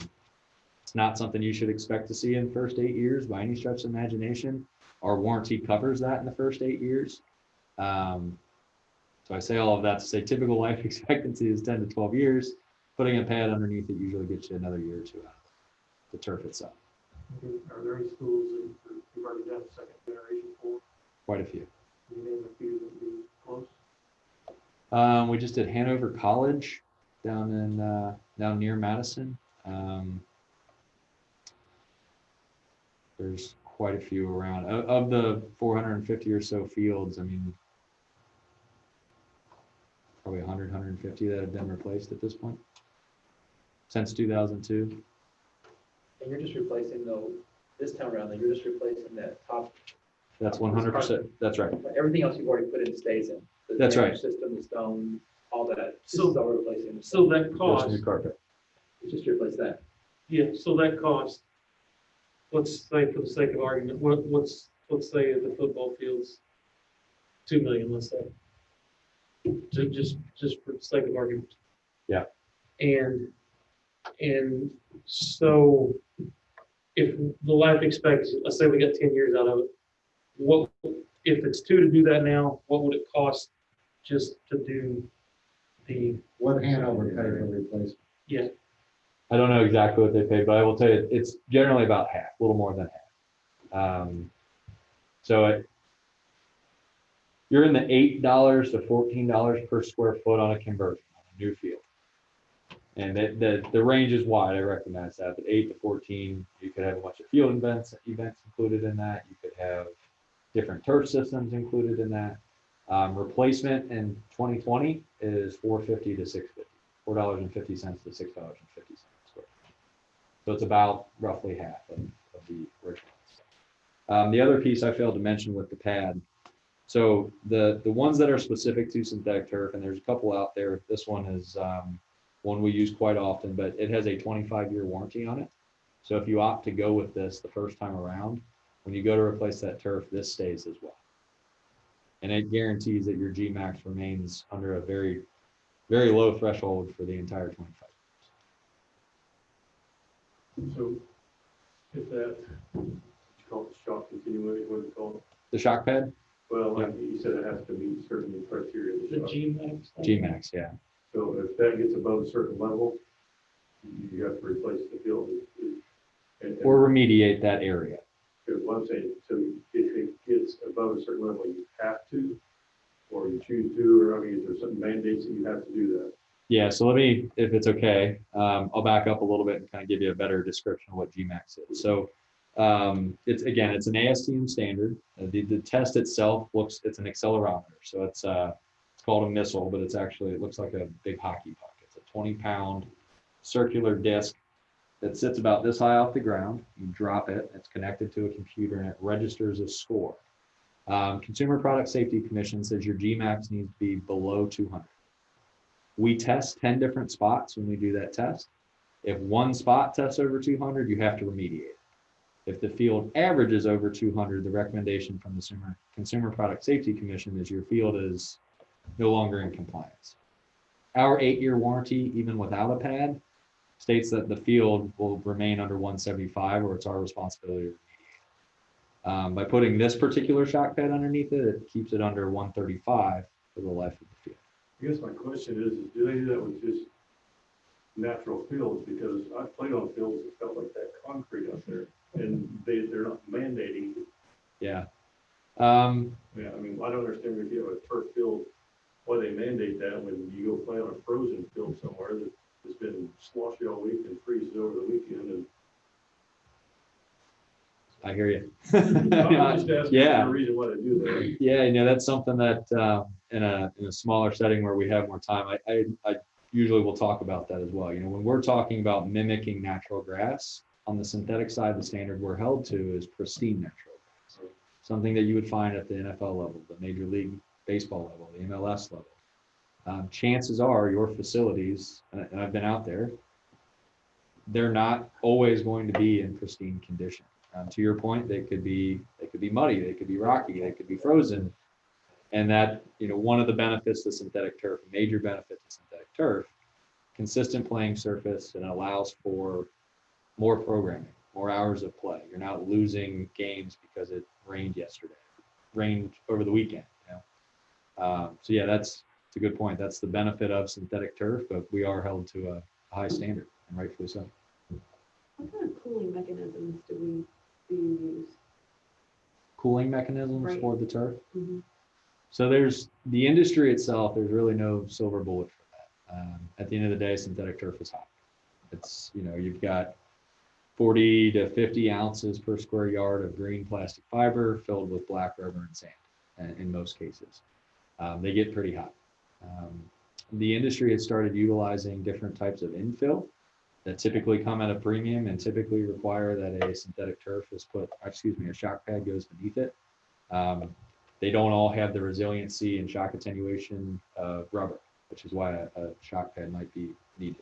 It's not something you should expect to see in the first 8 years by any stretch of imagination. Our warranty covers that in the first 8 years. So I say all of that to say typical life expectancy is 10 to 12 years. Putting a pad underneath it usually gets you another year or 2 out of the turf itself. Are there any schools that you've already done second generation for? Quite a few. Can you name a few that would be close? We just did Hanover College down near Madison. There's quite a few around. Of the 450 or so fields, I mean, probably 100, 150 that have been replaced at this point since 2002. And you're just replacing this time around, you're just replacing that top. That's 100%. That's right. Everything else you've already put in stays in. The That's right. System, the stone, all that. So- This is all replacing. So that Just cost, new carpet. It's just to replace that. yeah, so that cost, let's say for the sake of argument, let's say the football field's $2 million, let's say. Just for the sake of argument. Yeah. And so if the life expectancy, let's say we got 10 years out of it, what, if it's 2 to do that now, what would it cost just to do What Hanover paid for replacement? yeah, I don't know exactly what they paid, but I will tell you it's generally about half, a little more than half. You're in the $8 to $14 per square foot on a conversion on a new field. And the range is wide, I recognize that, but 8 to 14, you could have a bunch of field events included in that. You could have different turf systems included in that. Replacement in 2020 is $4.50 to $6.50, $4.50 to $6.50 square. So it's about roughly half of the original. The other piece I failed to mention with the pad. So the ones that are specific to synthetic turf, and there's a couple out there. This one is one we use quite often, but it has a 25-year warranty on it. So if you opt to go with this the first time around, when you go to replace that turf, this stays as well. And it guarantees that your G-Max remains under a very, very low threshold for the entire 25 years. So if that, you call it shock continuation, what is it called? The shock pad, Well, like you said, it has to meet certain criteria. The G-Max. G-Max, yeah. So if that gets above a certain level, you have to replace the field. Or remediate that area. Because what I'm saying, so if it gets above a certain level, you have to, or you choose to, or I mean, is there some mandates that you have to do that? Yeah, so let me, if it's okay, I'll back up a little bit and kind of give you a better description of what GMAX is. So it's an ASTM standard. The test itself it's an accelerometer. So it's called a missile, but it looks like a big hockey puck. It's a 20-pound circular disc that sits about this high off the ground. You drop it, it's connected to a computer, and it registers a score. Consumer Product Safety Commission says your GMAX needs to be below 200. We test 10 different spots when we do that test. If one spot tests over 200, you have to remediate it. If the field averages over 200, the recommendation from the Consumer Product Safety Commission is your field is no longer in compliance. Our 8-year warranty, even without a pad, states that the field will remain under 175, or it's our responsibility to remediate. By putting this particular shock pad underneath it, it keeps it under 135 for the life of the field. I guess my question is do they do that with just natural fields? Because I've played on fields that felt like that concrete out there, and they're not mandating. Yeah. Yeah, I mean, I don't understand if you have a turf field, why they mandate that when you go play on a frozen field somewhere that has been sloshy all week and freezes over the weekend. And I hear you. I'm just asking Yeah. for a reason why they do that. Yeah, that's something that in a smaller setting where we have more time, I usually will talk about that as well. When we're talking about mimicking natural grass, on the synthetic side, the standard we're held to is pristine natural grass. Something that you would find at the NFL level, the Major League Baseball level, the MLS level. Chances are your facilities, and I've been out there, they're not always going to be in pristine condition. To your point, they could be muddy, they could be rocky, they could be frozen. And that, one of the benefits to synthetic turf, a major benefit to synthetic turf, consistent playing surface, and allows for more programming, more hours of play. You're not losing games because it rained yesterday, rained over the weekend. So yeah, that's a good point. That's the benefit of synthetic turf, but we are held to a high standard, and rightfully so. What kind of cooling mechanisms do you use? Cooling mechanisms Right. for the turf. Mhm. So there's the industry itself, there's really no silver bullet for that. At the end of the day, synthetic turf is hot. It's, you've got 40 to 50 ounces per square yard of green plastic fiber filled with black rubber and sand in most cases. They get pretty hot. The industry has started utilizing different types of infill that typically come at a premium and typically require that a synthetic turf is a shock pad goes beneath it. They don't all have the resiliency and shock attenuation of rubber, which is why a shock pad might be needed.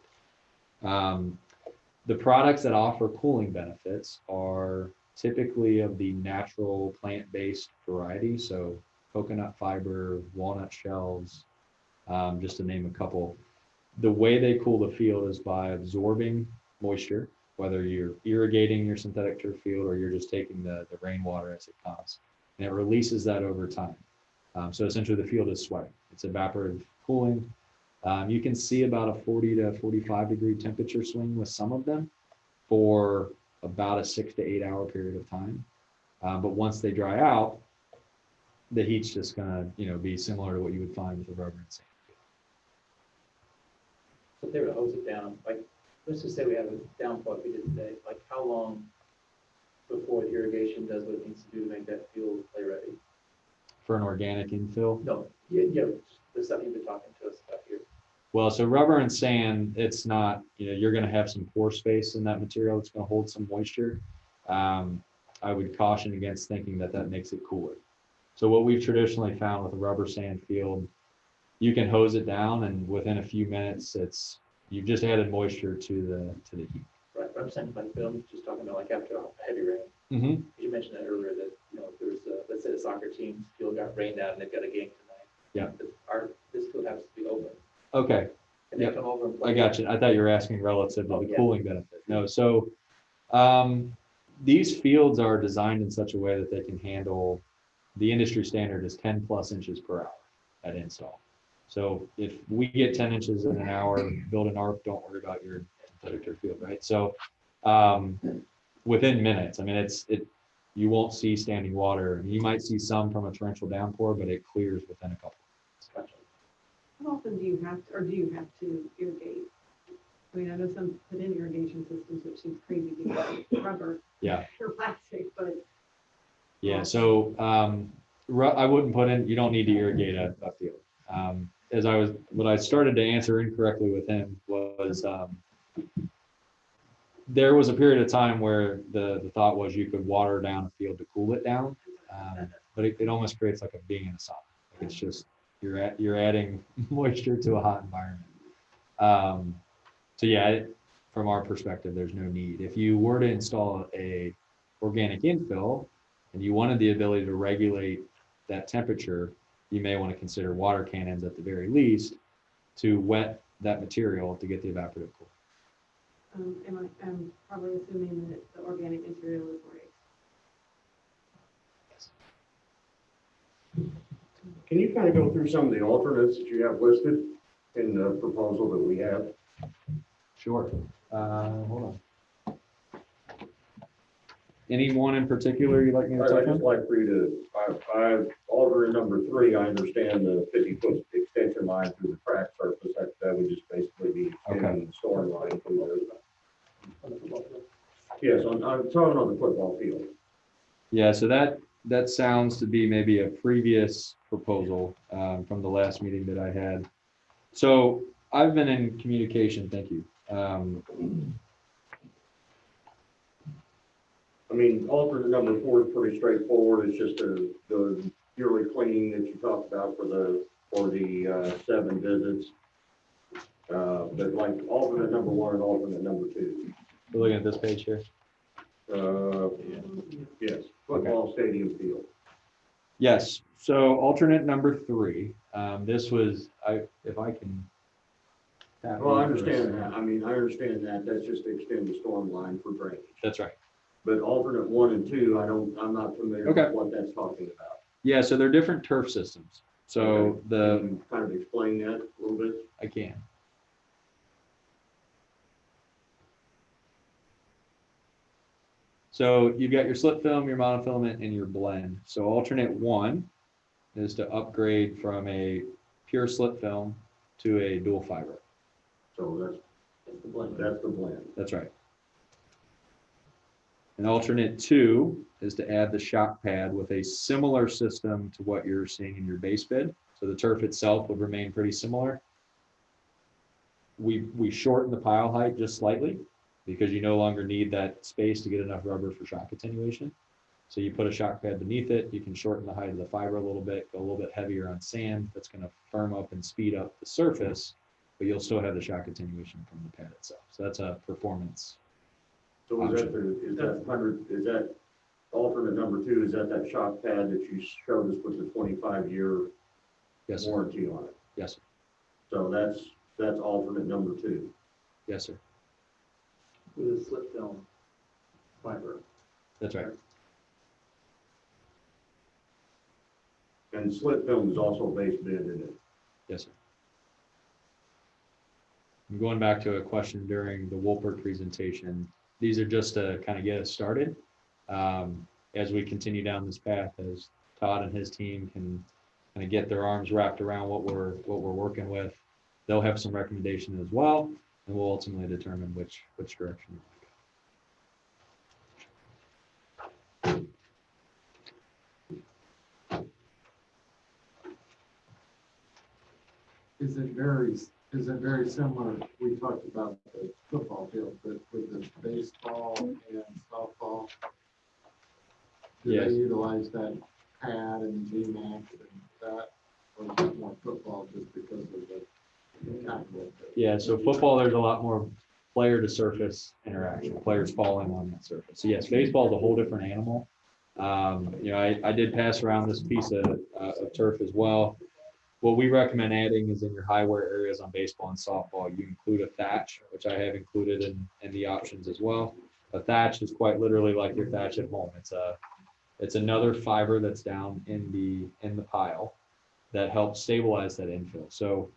The products that offer cooling benefits are typically of the natural plant-based variety. So coconut fiber, walnut shells, just to name a couple. The way they cool the field is by absorbing moisture, whether you're irrigating your synthetic turf field or you're just taking the rainwater as it comes. And it releases that over time. So essentially the field is sweating. It's evaporative cooling. You can see about a 40 to 45 degree temperature swing with some of them for about a 6 to 8 hour period of time. But once they dry out, the heat's just gonna, be similar to what you would find with a rubber and sand. So if they were to hose it down, like, let's just say we have a downfall like we did today, like how long before the irrigation does what it needs to do to make that field play ready? For an organic infill. No, yeah, the stuff you've been talking to us about here. Well, so rubber and sand, it's not, you're going to have some pore space in that material. It's going to hold some moisture. I I would caution against thinking that that makes it cooler. So what we've traditionally found with a rubber sand field, you can hose it down and within a few minutes, you've just added moisture to the heat. Right, I'm saying by film, just talking about like after a heavy rain. Mm-hmm. You mentioned that earlier that, you know, if there's a, let's say the soccer team field got rained out and they've got a game tonight. Yeah. This field has to be open. Okay, Can they Yep. come over and play? I got you. I thought you were asking relative to Oh, the yeah. cooling benefit. No, so these fields are designed in such a way that they can handle, the industry standard is 10 plus inches per hour at install. So if we get 10 inches in an hour, build an ARP, don't worry about your synthetic turf field, right? So within minutes, I mean, you won't see standing water. You might see some from a torrential downpour, but it clears within a couple. Gotcha. How often do you have, or do you have to irrigate? I mean, I know some put in irrigation systems, which seems crazy because it's rubber. Yeah. Or plastic, but. Yeah, so I wouldn't put in, you don't need to irrigate a field. What I started to answer incorrectly with him was there was a period of time where the thought was you could water down a field to cool it down, but it almost creates like being in a sauna. Like it's just, you're adding moisture to a hot environment. So yeah, from our perspective, there's no need. If you were to install a organic infill and you wanted the ability to regulate that temperature, you may want to consider water cannons at the very least to wet that material to get the evaporative cool. I'm probably assuming that the organic material is raised. Can you kind of go through some of the alternates that you have listed in the proposal that we have? Sure. Hold on. Any one in particular you'd like me to I'd touch just on? like for you to, alternate number 3, I understand the 50-foot extension line through the track surface. That would just basically be extending the storm line from the. Yes, I'm talking on the football field. Yeah, so that sounds to be maybe a previous proposal from the last meeting that I had. So I've been in communication, thank you. I mean, alternate number 4 is pretty straightforward. It's just the yearly cleaning that you talked about for the 7 visits. But like alternate number 1 and alternate number 2. We're looking at this page here. Yes, football stadium field. Yes, so alternate number 3, this was, if I can. Well, I understand that. I mean, I understand that. That's just to extend the storm line for drainage. That's right. But alternate 1 and 2, I'm not familiar Okay. with what that's talking about. Yeah, so they're different turf systems. So Okay. Can the, you kind of explain that a little bit? I can. So you've got your slip film, your monofilament, and your blend. So alternate 1 is to upgrade from a pure slip film to a dual fiber. So It's the blend. that's the blend. That's right. And alternate 2 is to add the shock pad with a similar system to what you're seeing in your base bid. So the turf itself would remain pretty similar. We shorten the pile height just slightly because you no longer need that space to get enough rubber for shock attenuation. So you put a shock pad beneath it, you can shorten the height of the fiber a little bit, go a little bit heavier on sand. That's going to firm up and speed up the surface, but you'll still have the shock attenuation from the pad itself. So that's a performance. So is that alternate number 2, is that shock pad that you showed us with the 25-year Yes, sir. warranty on it? Yes, sir. So that's alternate number 2. Yes, sir. With a slip film fiber. That's right. And slip film is also base bid in it. Yes, sir. I'm going back to a question during the Wolpert presentation. These are just to kind of get us started. As we continue down this path, as Todd and his team can kind of get their arms wrapped around what we're working with, they'll have some recommendation as well, and we'll ultimately determine which direction we want to go. Is it very similar? We talked about the football field, but with the baseball and softball. Do Yes. they utilize that pad and GMAC and that, or is it more football just because of the tackle? Yeah, so football, there's a lot more player to surface interaction, players falling on that surface. So yes, baseball is a whole different animal. I did pass around this piece of turf as well. What we recommend adding is in your high wear areas on baseball and softball, you include a thatch, which I have included in the options as well. A thatch is quite literally like your thatch at home. It's another fiber that's down in the pile that helps stabilize that infill. So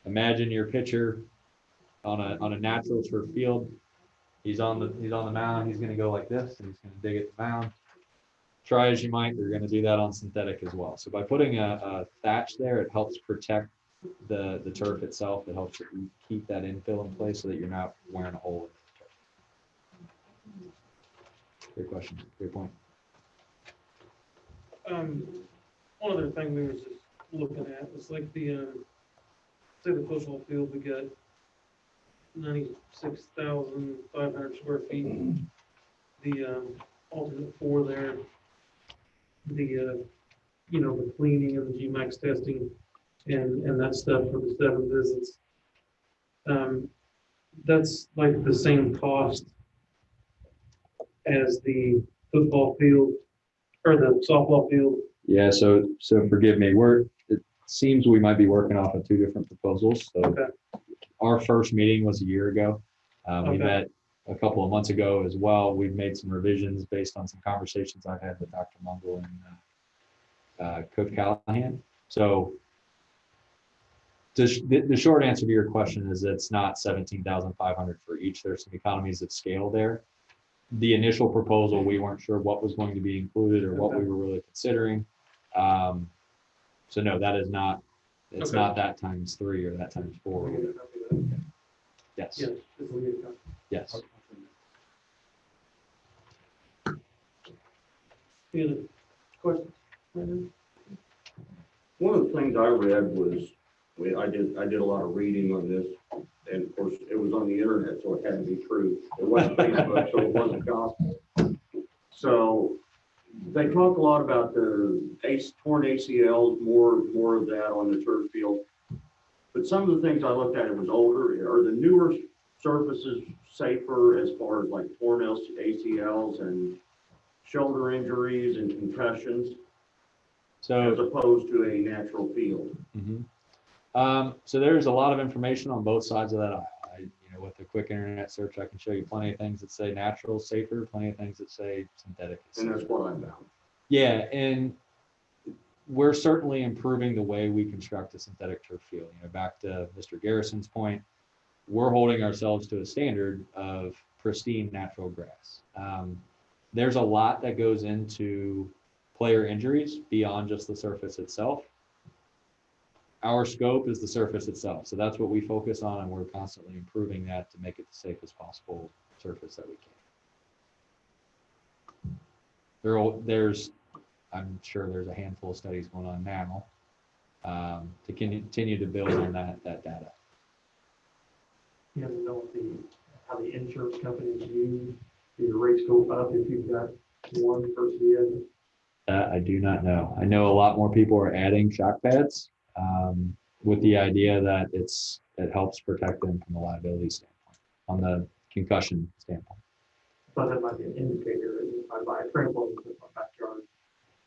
imagine your pitcher on a natural turf field. He's on the mound. He's going to go like this, and he's going to dig at the mound. Try as you might, they're going to do that on synthetic as well. So by putting a thatch there, it helps protect the turf itself. It helps you keep that infill in place so that you're not wearing a hole in the turf. Great question. Great point. One other thing we were just looking at was like say the football field, we got 96,500 square feet. The alternate floor there, the cleaning and the GMAX testing and that stuff for the 7 visits. That's like the same cost as the football field or the softball field. Yeah, so forgive me. It seems we might be working off of 2 different proposals. So Okay. our first meeting was a year ago. We Okay. met a couple of months ago as well. We've made some revisions based on some conversations I've had with Dr. Mungle and Coach Callahan. So the short answer to your question is it's not 17,500 for each. There's some economies of scale there. The initial proposal, we weren't sure what was going to be included or what we were really considering. So no, that is not, it's Okay. not that times 3 or that times 4. Yes, Yes. this will be a copy. yes. Any other questions? One of the things I read was, I did a lot of reading on this, and of course, it was on the internet, so it had to be true. It wasn't Facebook, so it wasn't gospel. So they talk a lot about the torn ACLs, more of that on the turf field. But some of the things I looked at, it was older. Are the newer surfaces safer as far as like torn ACLs and shoulder injuries and concussions as So, opposed to a natural field? so there's a lot of information on both sides of that aisle. With a quick internet search, I can show you plenty of things that say natural is safer, plenty of things that say synthetic is And safer. that's what I found. Yeah, and we're certainly improving the way we construct a synthetic turf field. Back to Mr. Garrison's point, we're holding ourselves to a standard of pristine natural grass. There's a lot that goes into player injuries beyond just the surface itself. Our scope is the surface itself. So that's what we focus on, and we're constantly improving that to make it the safest possible surface that we can. I'm sure there's a handful of studies going on now to continue to build on that data. You know how the insurance companies use your rates go up if you've got one versus the other? That I do not know. I know a lot more people are adding shock pads with the idea that it helps protect them from the liability standpoint, on the concussion standpoint. But that might be an indicator, if I buy a trampoline in my backyard,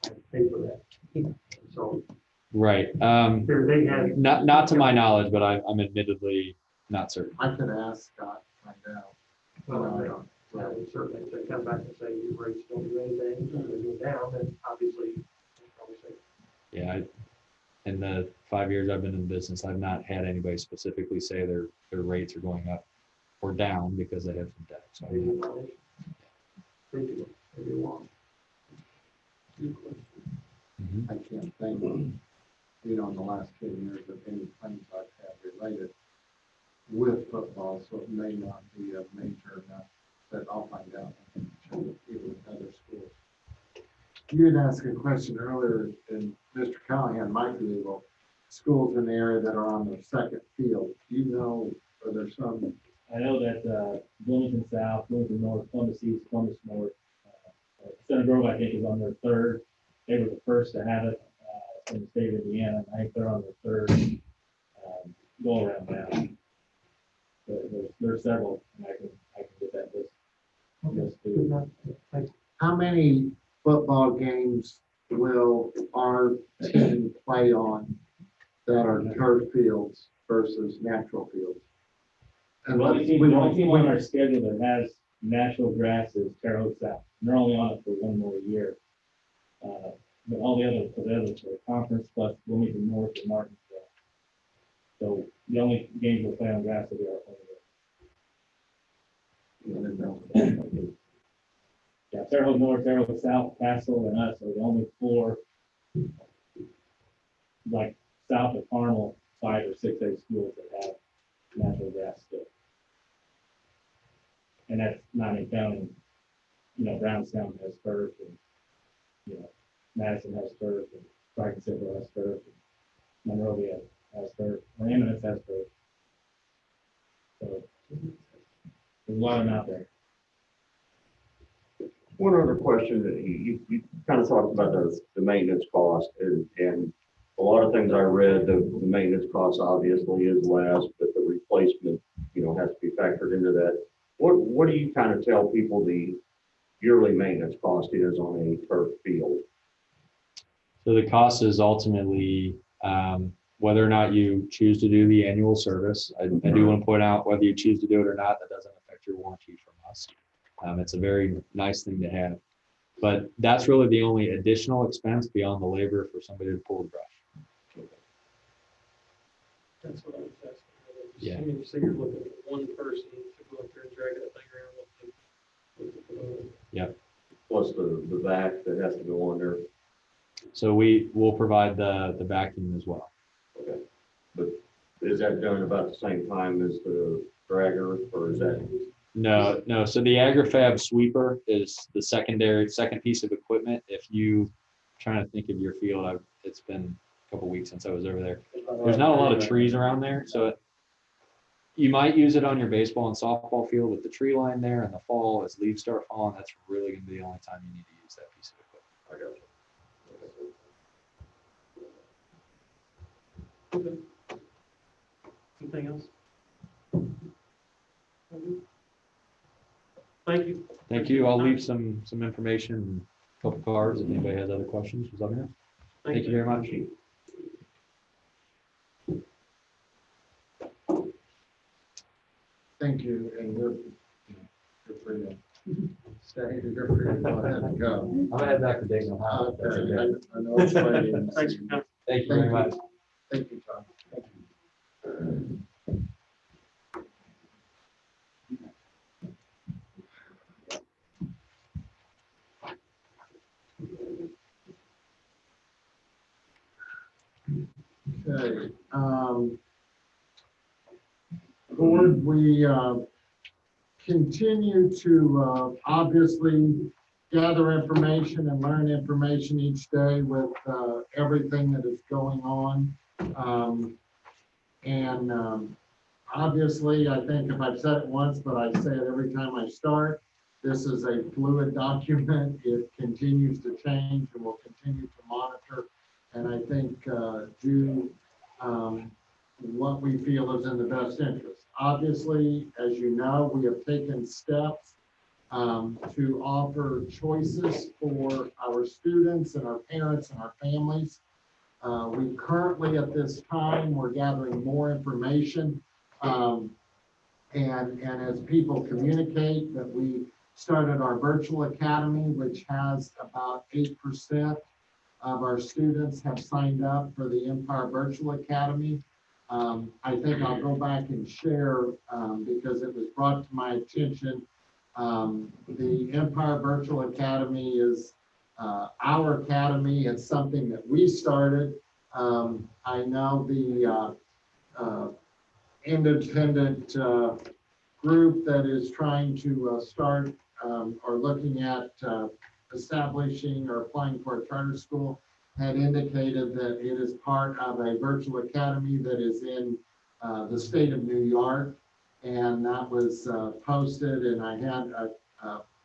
I have to pay for that. So Right. they have. Not to my knowledge, but I'm admittedly not certain. I could ask Scott, find out. Well, certainly if they come back and say your rates don't do anything, they go down, then obviously, they'll probably say, Yeah. In the 5 years I've been in business, I've not had anybody specifically say their rates are going up or down because they have some debt. So I maybe don't know. a violation. They do, maybe one. Mhm. I can't think, in the last 10 years of any claims I've had related with football, so it may not be a major enough, but I'll find out. And share with you with other schools. You had asked a question earlier, and Mr. Callahan might be able, schools in the area that are on the second field, do you know, are there some? I know that Bloomington South, Bloomington North, Columbus East, Columbus North, Center Grove, I think, is on their third. They were the first to have it in the state of Indiana. I think they're on their third go around now. There's several, and I can get that list. Good to- enough. Thank you. How many football games will our team play on that are turf fields versus natural fields? And The only let's- team, we the only won't- team on our schedule that has natural grass is Terre Haute South. And they're only on it for one more year. But all the others are conference plus Wilmington North and Martinsville. So the only games we'll play on grass will be our home games. Yeah, Terre Haute North, Terre Haute South, Castle, and us are the only four, like south of Carmel, 5 or 6A schools that have natural grass still. And that's not in counting, Brownstown has turf, and, Madison has turf, and Franklin Central has turf, and Monrovia has turf, and Eminence has turf. So there's a lot of them out there. One other question that you kind of talked about the maintenance cost and a lot of things I read, the maintenance cost obviously is less, but the replacement, has to be factored into that. What do you kind of tell people the yearly maintenance cost is on a turf field? So the cost is ultimately whether or not you choose to do the annual service. I do want to point out whether you choose to do it or not, that doesn't affect your warranty from us. It's a very nice thing to have. But that's really the only additional expense beyond the labor for somebody to pull the brush. That's what I was asking. Yeah. I mean, so you're looking at one person to go up there and drag that thing around with the Plus the vac that has to go on there. So we will provide the vacuum as well. Okay. But is that done about the same time as the dragger, or is that? No. So the AgriFab sweeper is the second piece of equipment. If you trying to think of your field, it's been a couple weeks since I was over there. There's not a lot of trees around there, so you might use it on your baseball and softball field with the tree line there in the fall as leaves start falling. That's really going to be the only time you need to use that piece of equipment. I got you. Okay. Anything else? Thank you. Thank you. I'll leave some information, and a couple cards if anybody has other questions. Just let me know. Thank you very much. Thank you, and you're free to stay, you're free to go ahead and go. I'm gonna head back to Dayton, Ohio. Okay, I know it's late. Thanks for coming. Thank you very much. Thank you, Tom. Thank you. Okay, board, we continue to obviously gather information and learn information each day with everything that is going on. Obviously, I think if I've said it once, but I say it every time I start, this is a fluid document. It continues to change and we'll continue to monitor. And I think do what we feel is in the best interest. Obviously, as you know, we have taken steps to offer choices for our students and our parents and our families. We currently, at this time, we're gathering more information. And as people communicate that we started our virtual academy, which has about 8% of our students have signed up for the Empire Virtual Academy. I think I'll go back and share because it was brought to my attention. The Empire Virtual Academy is our academy. It's something that we started. I know the independent group that is trying to start or looking at establishing or applying for a charter school had indicated that it is part of a virtual academy that is in the state of New York. And that was posted, and I had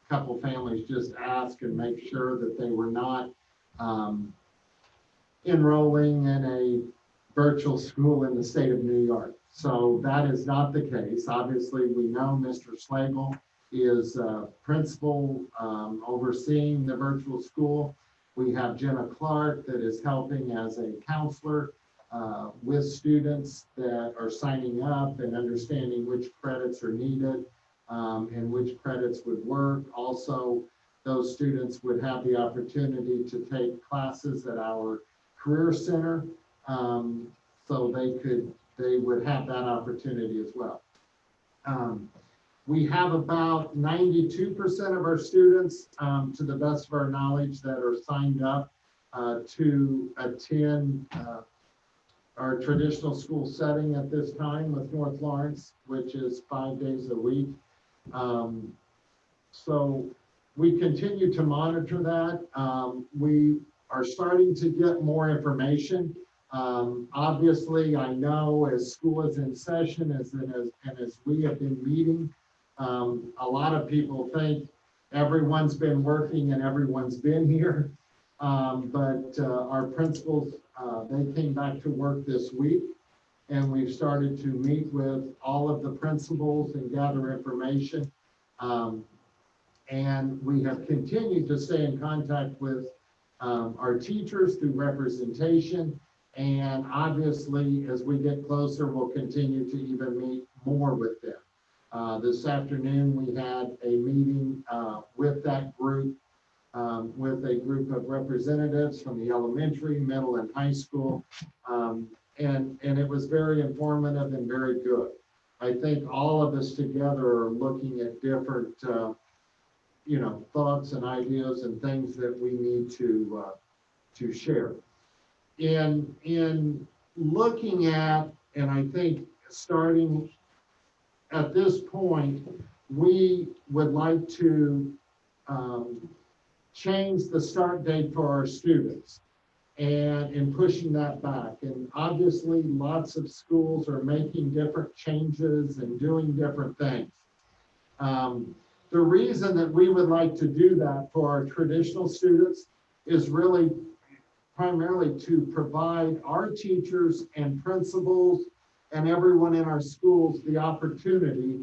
couple families just ask and make sure that they were not enrolling in a virtual school in the state of New York. So that is not the case. Obviously, we know Mr. Slagle is principal overseeing the virtual school. We have Jenna Clark that is helping as a counselor with students that are signing up and understanding which credits are needed and which credits would work. Also, those students would have the opportunity to take classes at our Career Center, so they would have that opportunity as well. We have about 92% of our students, to the best of our knowledge, that are signed up to attend our traditional school setting at this time with North Lawrence, which is 5 days a week. So we continue to monitor that. We are starting to get more information. Obviously, I know as school is in session and as we have been meeting, a lot of people think everyone's been working and everyone's been here. But our principals, they came back to work this week, and we've started to meet with all of the principals and gather information. And we have continued to stay in contact with our teachers through representation. And obviously, as we get closer, we'll continue to even meet more with them. This afternoon, we had a meeting with that group, with a group of representatives from the elementary, middle, and high school. And it was very informative and very good. I think all of us together are looking at different thoughts and ideas and things that we need to share. In looking at, and I think starting at this point, we would like to change the start date for our students and in pushing that back. And obviously, lots of schools are making different changes and doing different things. The reason that we would like to do that for our traditional students is really primarily to provide our teachers and principals and everyone in our schools the opportunity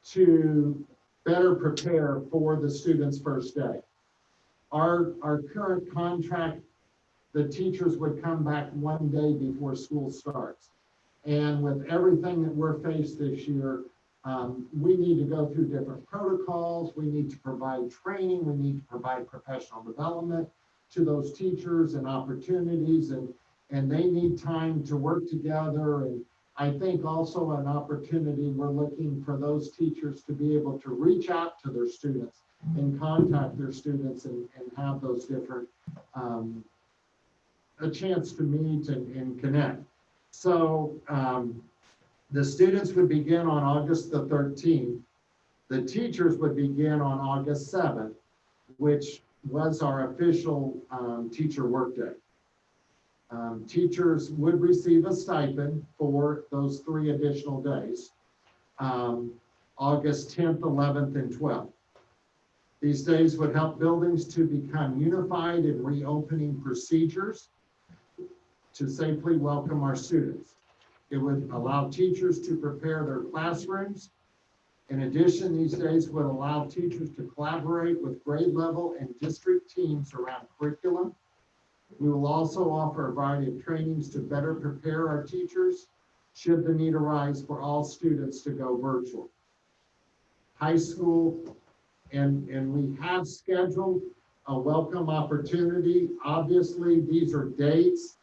to better prepare for the students' first day. Our current contract, the teachers would come back one day before school starts. And with everything that we're faced this year, we need to go through different protocols. We need to provide training. We need to provide professional development to those teachers and opportunities, and they need time to work together. And I think also an opportunity, we're looking for those teachers to be able to reach out to their students and contact their students and have those different, a chance to meet and connect. So the students would begin on August the 13th. The teachers would begin on August 7th, which was our official teacher workday. Teachers would receive a stipend for those 3 additional days, August 10th, 11th, and 12th. These days would help buildings to become unified in reopening procedures to safely welcome our students. It would allow teachers to prepare their classrooms. In addition, these days would allow teachers to collaborate with grade level and district teams around curriculum. We will also offer a variety of trainings to better prepare our teachers should the need arise for all students to go virtual. High school, and we have scheduled a welcome opportunity. Obviously, these are dates.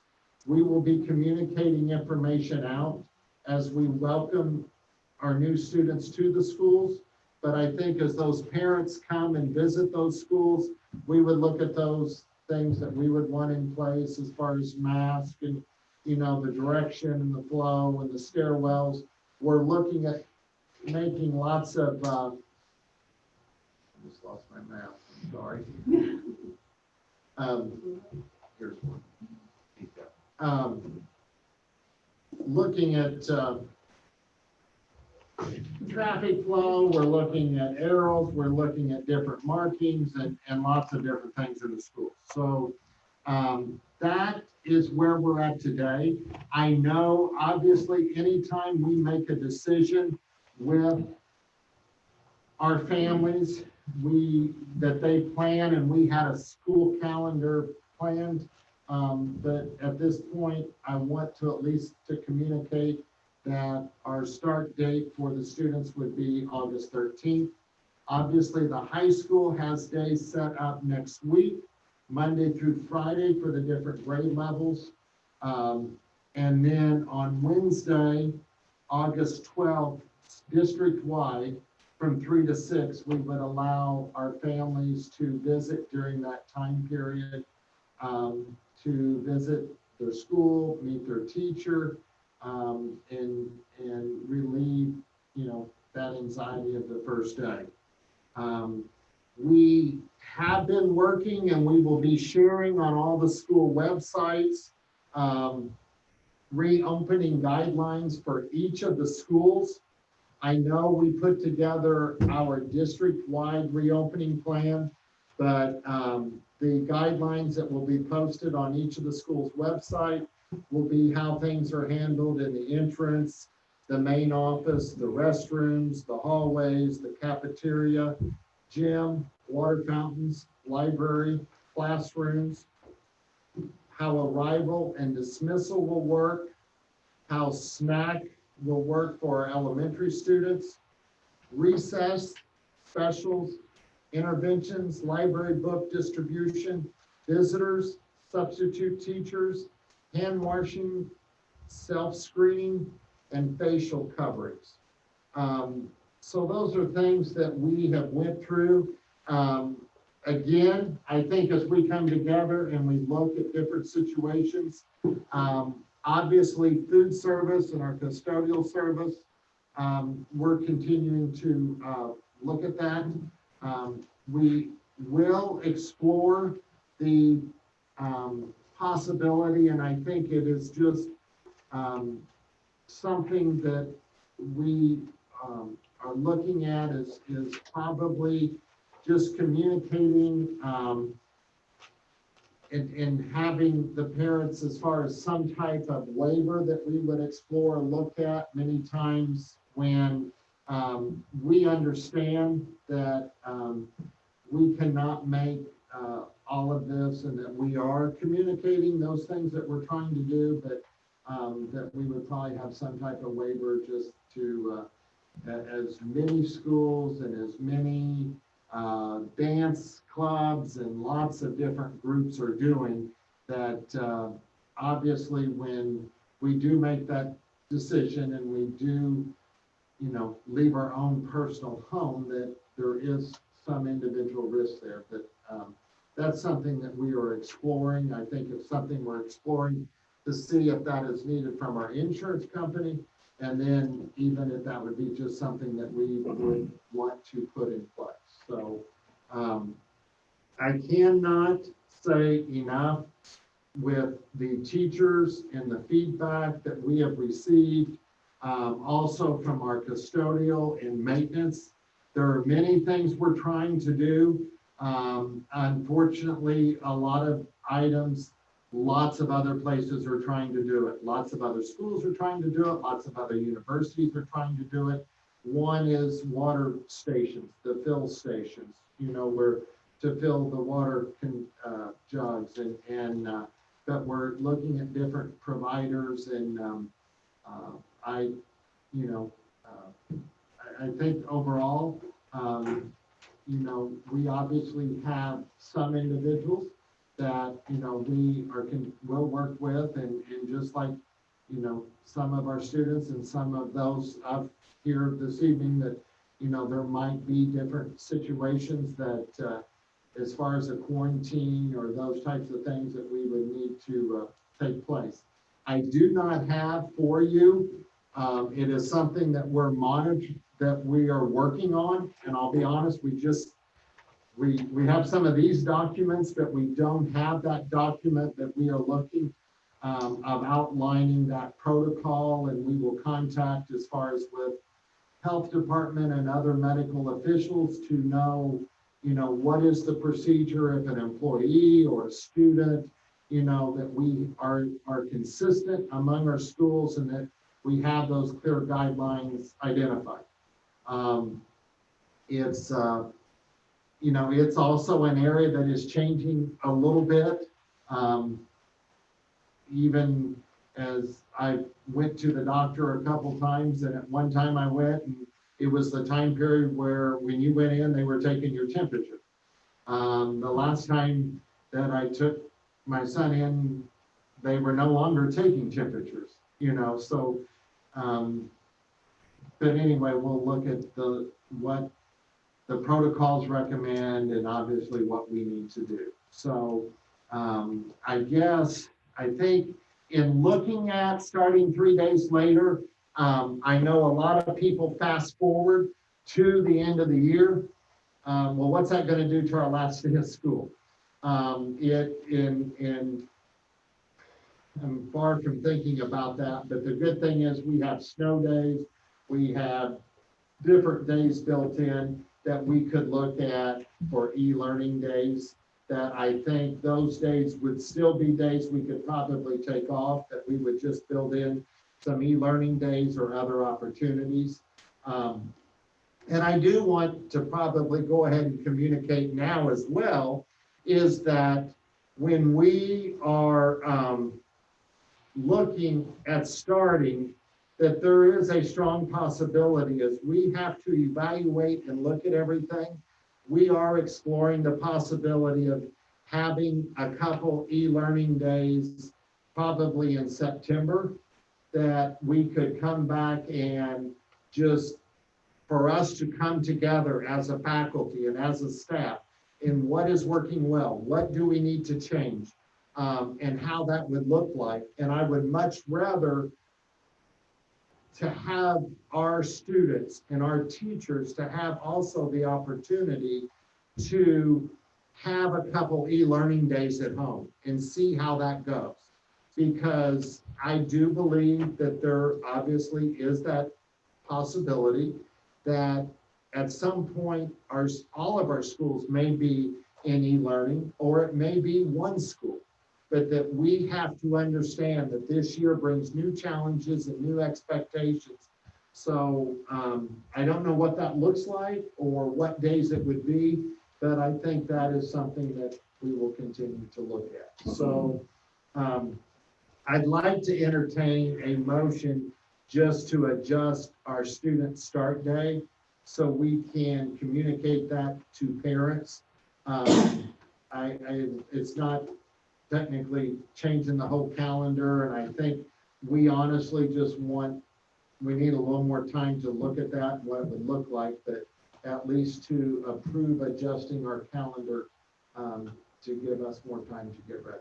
We will be communicating information out as we welcome our new students to the schools. But I think as those parents come and visit those schools, we would look at those things that we would want in place as far as mask and, the direction and the flow and the stairwells. We're looking at making lots of, I just lost my map, I'm sorry. Here's one. Looking at traffic flow, we're looking at arrows, we're looking at different markings and lots of different things in the school. So that is where we're at today. I know, obviously, anytime we make a decision with our families, that they plan and we had a school calendar planned. But at this point, I want to at least to communicate that our start date for the students would be August 13th. Obviously, the high school has days set up next week, Monday through Friday for the different grade levels. And then on Wednesday, August 12th, district-wide, from 3 to 6, we would allow our families to visit during that time period, to visit their school, meet their teacher, and relieve, that anxiety of the first day. We have been working and we will be sharing on all the school websites, reopening guidelines for each of the schools. I know we put together our district-wide reopening plan, but the guidelines that will be posted on each of the schools' website will be how things are handled in the entrance, the main office, the restrooms, the hallways, the cafeteria, gym, water fountains, library, classrooms, how arrival and dismissal will work, how snack will work for our elementary students, recess, specials, interventions, library book distribution, visitors, substitute teachers, hand washing, self-screening, and facial coverings. So those are things that we have went through. Again, I think as we come together and we look at different situations, obviously food service and our custodial service, we're continuing to look at that. We will explore the possibility, and I think it is just something that we are looking at is probably just communicating and having the parents as far as some type of waiver that we would explore and look at many times when we understand that we cannot make all of this and that we are communicating those things that we're trying to do, but that we would probably have some type of waiver just to, as many schools and as many dance clubs and lots of different groups are doing, that obviously when we do make that decision and we do, leave our own personal home, that there is some individual risk there. But that's something that we are exploring. I think it's something we're exploring to see if that is needed from our insurance company. And then even if that would be just something that we would want to put in place. So I cannot say enough with the teachers and the feedback that we have received, also from our custodial and maintenance. There are many things we're trying to do. Unfortunately, a lot of items, lots of other places are trying to do it. Lots of other schools are trying to do it. Lots of other universities are trying to do it. One is water stations, the fill stations, where to fill the water jugs but we're looking at different providers and I think overall, we obviously have some individuals that, we'll work with and just like, some of our students and some of those up here this evening that, there might be different situations that, as far as a quarantine or those types of things that we would need to take place. I do not have for you, it is something that we're monitoring, that we are working on, and I'll be honest, we have some of these documents, but we don't have that document that we are looking of outlining that protocol, and we will contact as far as with health department and other medical officials to know, what is the procedure if an employee or a student, that we are consistent among our schools and that we have those clear guidelines identified. It's, it's also an area that is changing a little bit. Even as I went to the doctor a couple times, and at one time I went and it was the time period where when you went in, they were taking your temperature. The last time that I took my son in, they were no longer taking temperatures, so, but anyway, we'll look at what the protocols recommend and obviously what we need to do. So, I think in looking at starting 3 days later, I know a lot of people fast forward to the end of the year. Well, what's that going to do to our last day of school? I'm far from thinking about that, but the good thing is we have snow days, we have different days built in that we could look at for e-learning days, that I think those days would still be days we could probably take off, that we would just build in some e-learning days or other opportunities. And I do want to probably go ahead and communicate now as well, is that when we are looking at starting, that there is a strong possibility as we have to evaluate and look at everything. We are exploring the possibility of having a couple e-learning days, probably in September, that we could come back and just, for us to come together as a faculty and as a staff in what is working well, what do we need to change, and how that would look like. And I would much rather to have our students and our teachers to have also the opportunity to have a couple e-learning days at home and see how that goes. Because I do believe that there obviously is that possibility that at some point all of our schools may be in e-learning, or it may be one school. But that we have to understand that this year brings new challenges and new expectations. So I don't know what that looks like or what days it would be, but I think that is something that we will continue to look at. So I'd like to entertain a motion just to adjust our student start day so we can communicate that to parents. It's not technically changing the whole calendar, and I think we honestly just we need a little more time to look at that, what it would look like, but at least to approve adjusting our calendar to give us more time to get ready.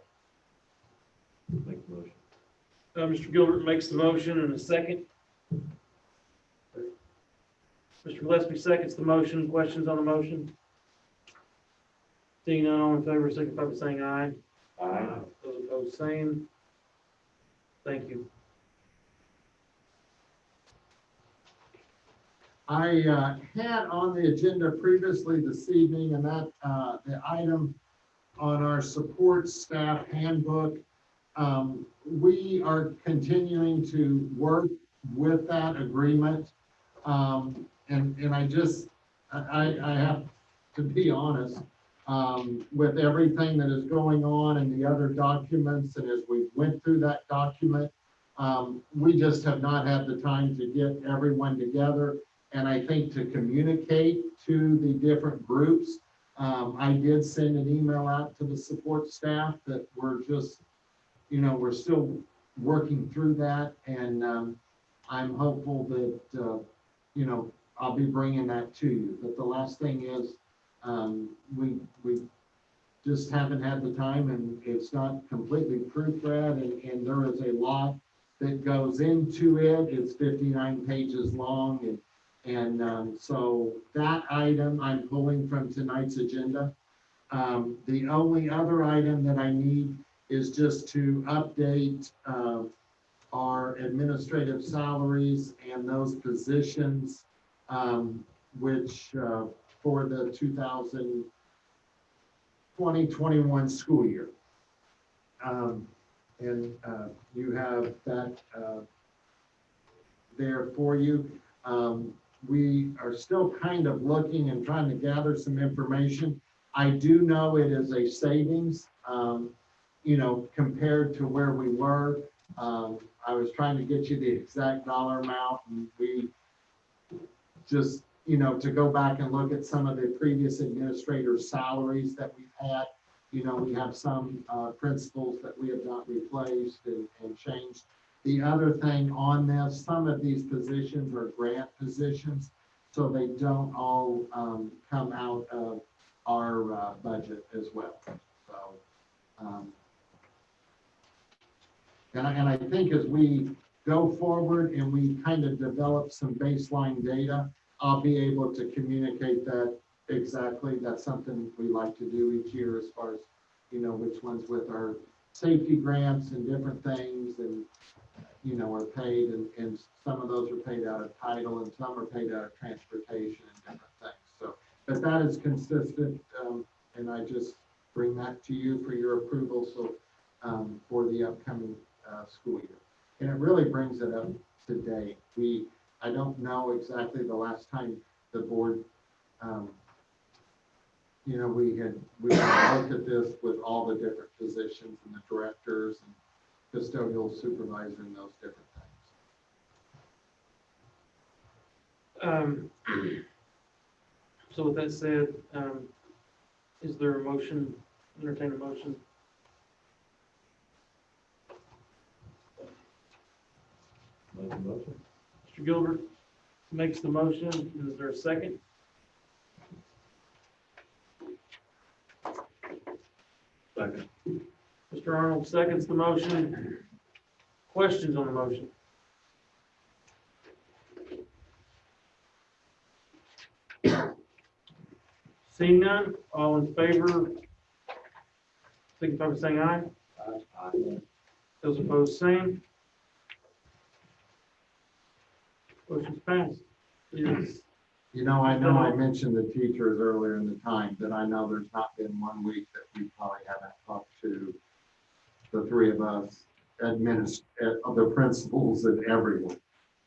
Make the motion. Mr. Gilbert makes the motion in a second. Mr. Gillespie seconds the motion. Questions on the motion? Seeing none, all in favor, signify by saying aye. Aye. Those opposed, same. Thank you. I had on the agenda previously this evening, and that the item on our support staff handbook. We are continuing to work with that agreement. And I have to be honest, with everything that is going on and the other documents, and as we went through that document, we just have not had the time to get everyone together. And I think to communicate to the different groups, I did send an email out to the support staff that we're just, we're still working through that. And I'm hopeful that, I'll be bringing that to you. But the last thing is, we just haven't had the time, and it's not completely proofread, and there is a lot that goes into it. It's 59 pages long, and so that item I'm pulling from tonight's agenda. The only other item that I need is just to update our administrative salaries and those positions which, for the 2021 school year. And you have that there for you. We are still kind of looking and trying to gather some information. I do know it is a savings, compared to where we were. I was trying to get you the exact dollar amount, and we just, to go back and look at some of the previous administrators' salaries that we've had. We have some principals that we have not replaced and changed. The other thing on this, some of these positions are grant positions, so they don't all come out of our budget as well. So, and I think as we go forward and we kind of develop some baseline data, I'll be able to communicate that exactly. That's something we like to do each year as far as, which ones with our safety grants and different things and, are paid, and some of those are paid out of title and some are paid out of transportation and different things. So, but that is consistent, and I just bring that to you for your approval. So, for the upcoming school year, and it really brings it up to date. I don't know exactly the last time the board, we had looked at this with all the different positions and the directors and custodial supervisor and those different things. So with that said, is there a motion, entertain a motion? Mr. Gilbert makes the motion. Is there a second? Second. Mr. Arnold seconds the motion. Questions on the motion? Seeing none, all in favor, signify by saying aye. Those opposed, same. Motion's passed. Yes. I know I mentioned the teachers earlier in the time, that I know there's not been 1 week that we probably haven't talked to the three of us, the principals and everyone.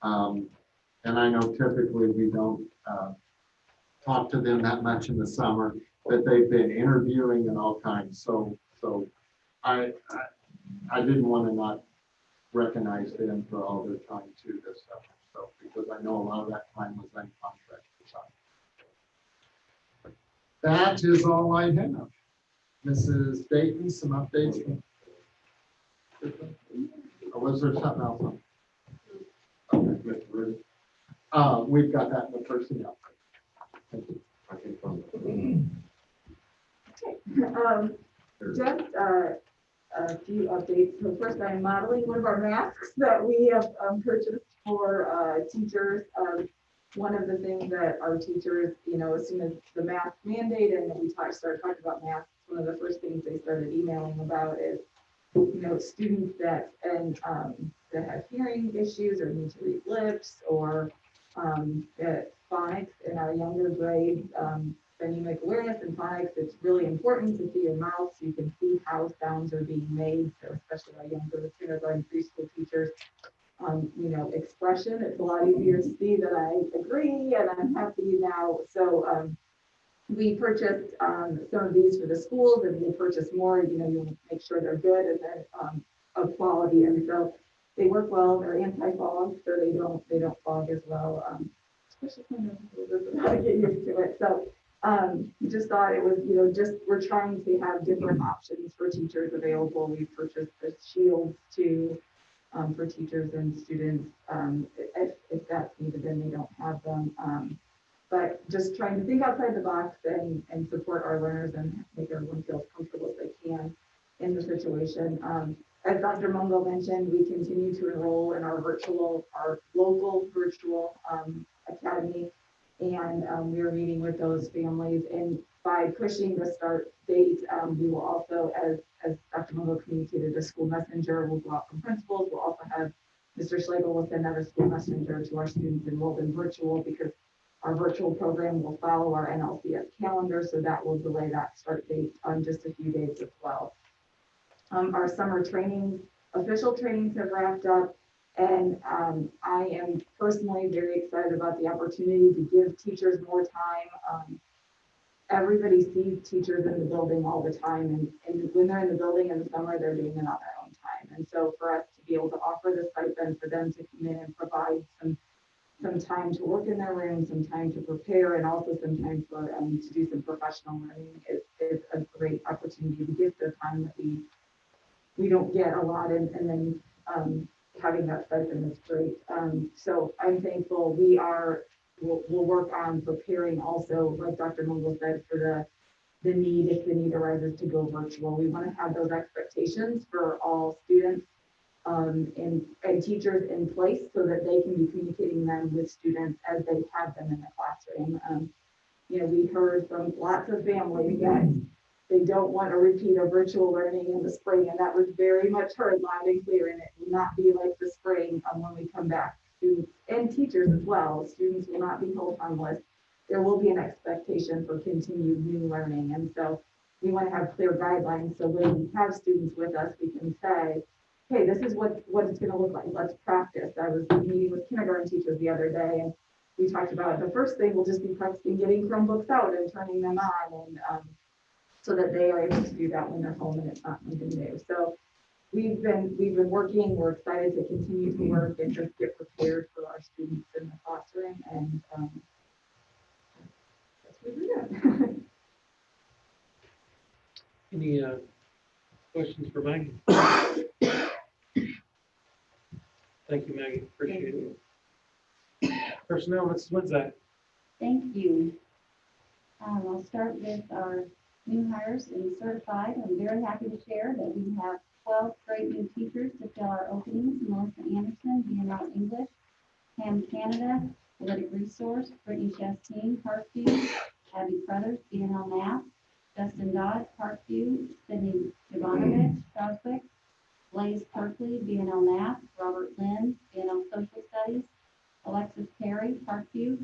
And I know typically we don't talk to them that much in the summer, but they've been interviewing and all kinds. So I didn't want to not recognize them for all their time too this summer. So, because I know a lot of that time was uncontracted time. That is all I have. Mrs. Dayton, some updates? Or was there something else on? Okay, Mr. Rudy. We've got that in the personnel. Thank you. Just a few updates. So first, I'm modeling one of our masks that we have purchased for teachers. One of the things that our teachers, as soon as the mask mandate and we started talking about masks, one of the first things they started emailing about is, students that have hearing issues or need to read lips or phonics in our younger grades. Phonemic awareness and phonics, it's really important to see your mouth so you can see how sounds are being made. So especially our younger kindergarten preschool teachers, expression, it's a lot easier to see that I agree and I'm happy now. So we purchased some of these for the schools, and we'll purchase more. You'll make sure they're good and then of quality. And so they work well. They're anti-fog, so they don't fog as well. Especially when I get used to it. So just thought it was, we're trying to have different options for teachers available. We purchased the shields too for teachers and students. If that's needed, then they don't have them. But just trying to think outside the box and support our learners and make everyone feel as comfortable as they can in the situation. As Dr. Mungo mentioned, we continue to enroll in our local virtual academy. And we are meeting with those families, and by pushing the start date, we will also, as Dr. Mungo communicated, a school messenger will go out from principals. We'll also have Mr. Schlegel will send out a school messenger to our students enrolled in virtual, because Our virtual program will follow our NLCS calendar, so that will delay that start date just a few days as well. Our summer trainings, official trainings have wrapped up, and I am personally very excited about the opportunity to give teachers more time. Everybody sees teachers in the building all the time, and when they're in the building in the summer, they're doing it on their own time. And so for us to be able to offer the stipend for them to come in and provide some time to work in their room, some time to prepare, and also some time for to do some professional learning is a great opportunity to give the time that we don't get a lot, and then having that stipend is great. So I'm thankful. We'll work on preparing also, like Dr. Mungel said, for the need, if the need arises, to go virtual. We want to have those expectations for all students and teachers in place so that they can be communicating them with students as they have them in the classroom. We heard from lots of families that they don't want a repeat of virtual learning in the spring, and that was very much heard loud and clear, and it will not be like the spring when we come back. Students and teachers as well. Students will not be held harmless. There will be an expectation for continued new learning, and so we want to have clear guidelines so when we have students with us, we can say, hey, this is what it's going to look like. Let's practice. I was meeting with kindergarten teachers the other day, and we talked about the first thing will just be practicing getting Chromebooks out and turning them on, and so that they are able to do that when they're home and it's not something new. So we've been working. We're excited to continue to work and just get prepared for our students in the classroom, and that's what we're doing. Any questions for Maggie? Thank you, Maggie. Appreciate it. Personnel, Mrs. Woodzak. Thank you. I'll start with our new hires and certified. I'm very happy to share that we have 12 great new teachers to fill our openings. Melissa Anderson, BNL English, Pam Canada, Athletic Resource, Brittany Justine, Parkview, Abby Crothers, BNL Math, Justin Dodd, Parkview, Sydney Jovanovich, Straswick, Blaze Perkley, BNL Math, Robert Lynn, BNL Social Studies, Alexis Perry, Parkview,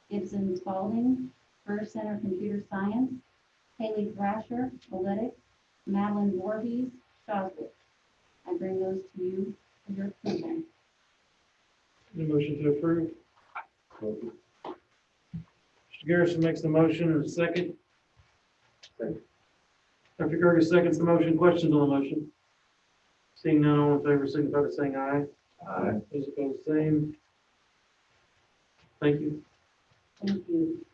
Gibson Spalding, Career Center Computer Science, Haley Thrasher, Analytics, Madeline Voorhees, Straswick. I bring those to you for your approval. Any motion to approve? Mr. Garrison makes the motion and a second. Dr. Gerges seconds the motion. Questions on the motion? Seeing none, all in favor, signify by saying aye. Aye. Those opposed, same. Thank you. Thank you.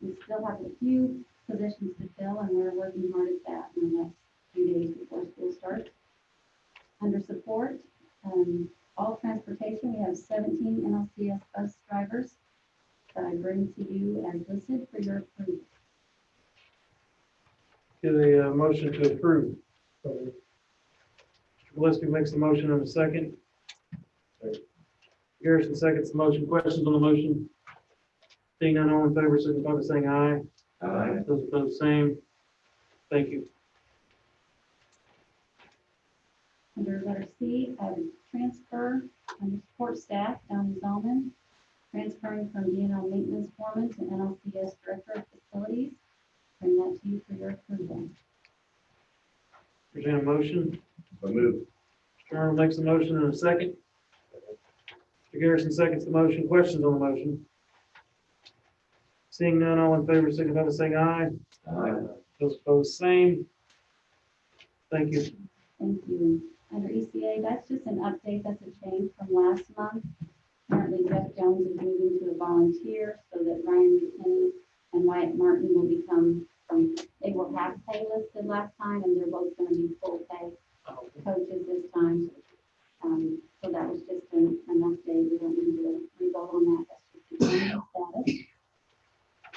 We still have a few positions to fill, and we're working hard at that in the next few days before school starts. Under support, all transportation, we have 17 NLCS bus drivers that I bring to you as listed for your approval. Get a motion to approve. Mr. Gillespie makes the motion in a second. Garrison seconds the motion. Questions on the motion? Seeing none, all in favor, signify by saying aye. Aye. Those opposed, same. Thank you. Under letter C, I have a transfer under support staff, Downey Zalman, transferring from DNL maintenance foreman to NLCS director of facilities. Bring that to you for your approval. Entertain a motion. So moved. Mr. Arnold makes the motion in a second. Mr. Garrison seconds the motion. Questions on the motion? Seeing none, all in favor, signify by saying aye. Aye. Those opposed, same. Thank you. Thank you. Under ECA, that's just an update. That's a change from last month. Currently, Jeff Jones is moving to a volunteer so that Ryan McKinney and Wyatt Martin will become they were half pay listed last time, and they're both going to be full pay coaches this time. So that was just an update. We don't need to re-vote on that. That's just a change of status.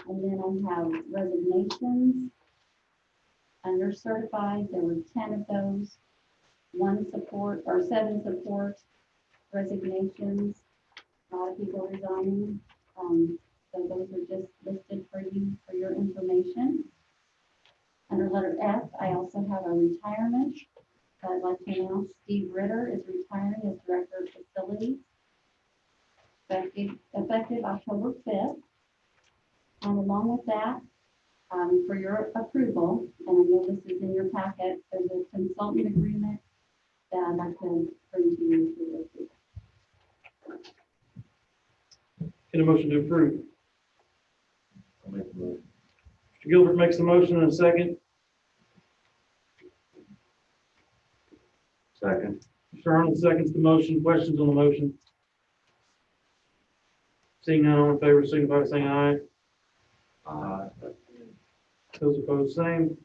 And then I have resignations. Under certified, there were 10 of those. 7 support resignations. A lot of people resigning. So those are just listed for you for your information. Under letter F, I also have a retirement. I'd like to announce Steve Ritter is retiring as director of facilities, effective October 5th. And along with that, for your approval, and I know this is in your packet, there's a consultant agreement that I'd like to bring to you for your approval. Get a motion to approve. I'll make the motion. Mr. Gilbert makes the motion in a second. Second. Mr. Arnold seconds the motion. Questions on the motion? Seeing none, all in favor, signify by saying aye. Those opposed, same.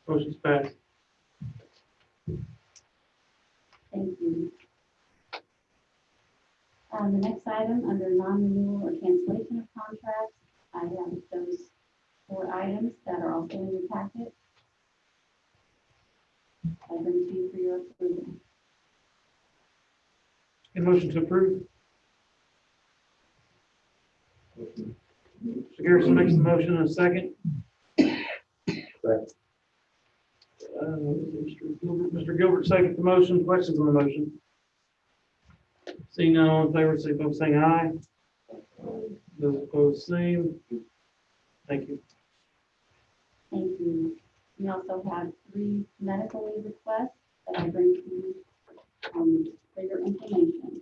Motion's passed. Thank you. The next item, under non-renewal or cancellation of contracts, I have those 4 items that are also in your packet. I bring to you for your approval. Get a motion to approve. Mr. Garrison makes the motion in a second. Mr. Gilbert seconds the motion. Questions on the motion? Seeing none, all in favor, signify by saying aye. Those opposed, same. Thank you. Thank you. We also have 3 medical leave requests that I bring to you for your information.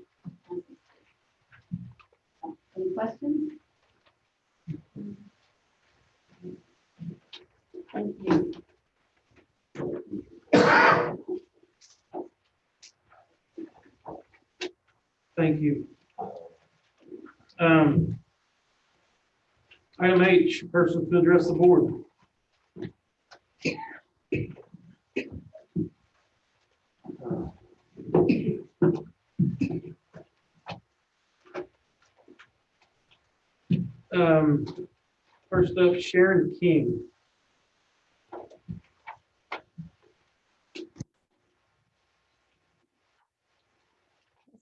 Any questions? Thank you. Thank you. Item H, person to address the board. First up, Sharon King.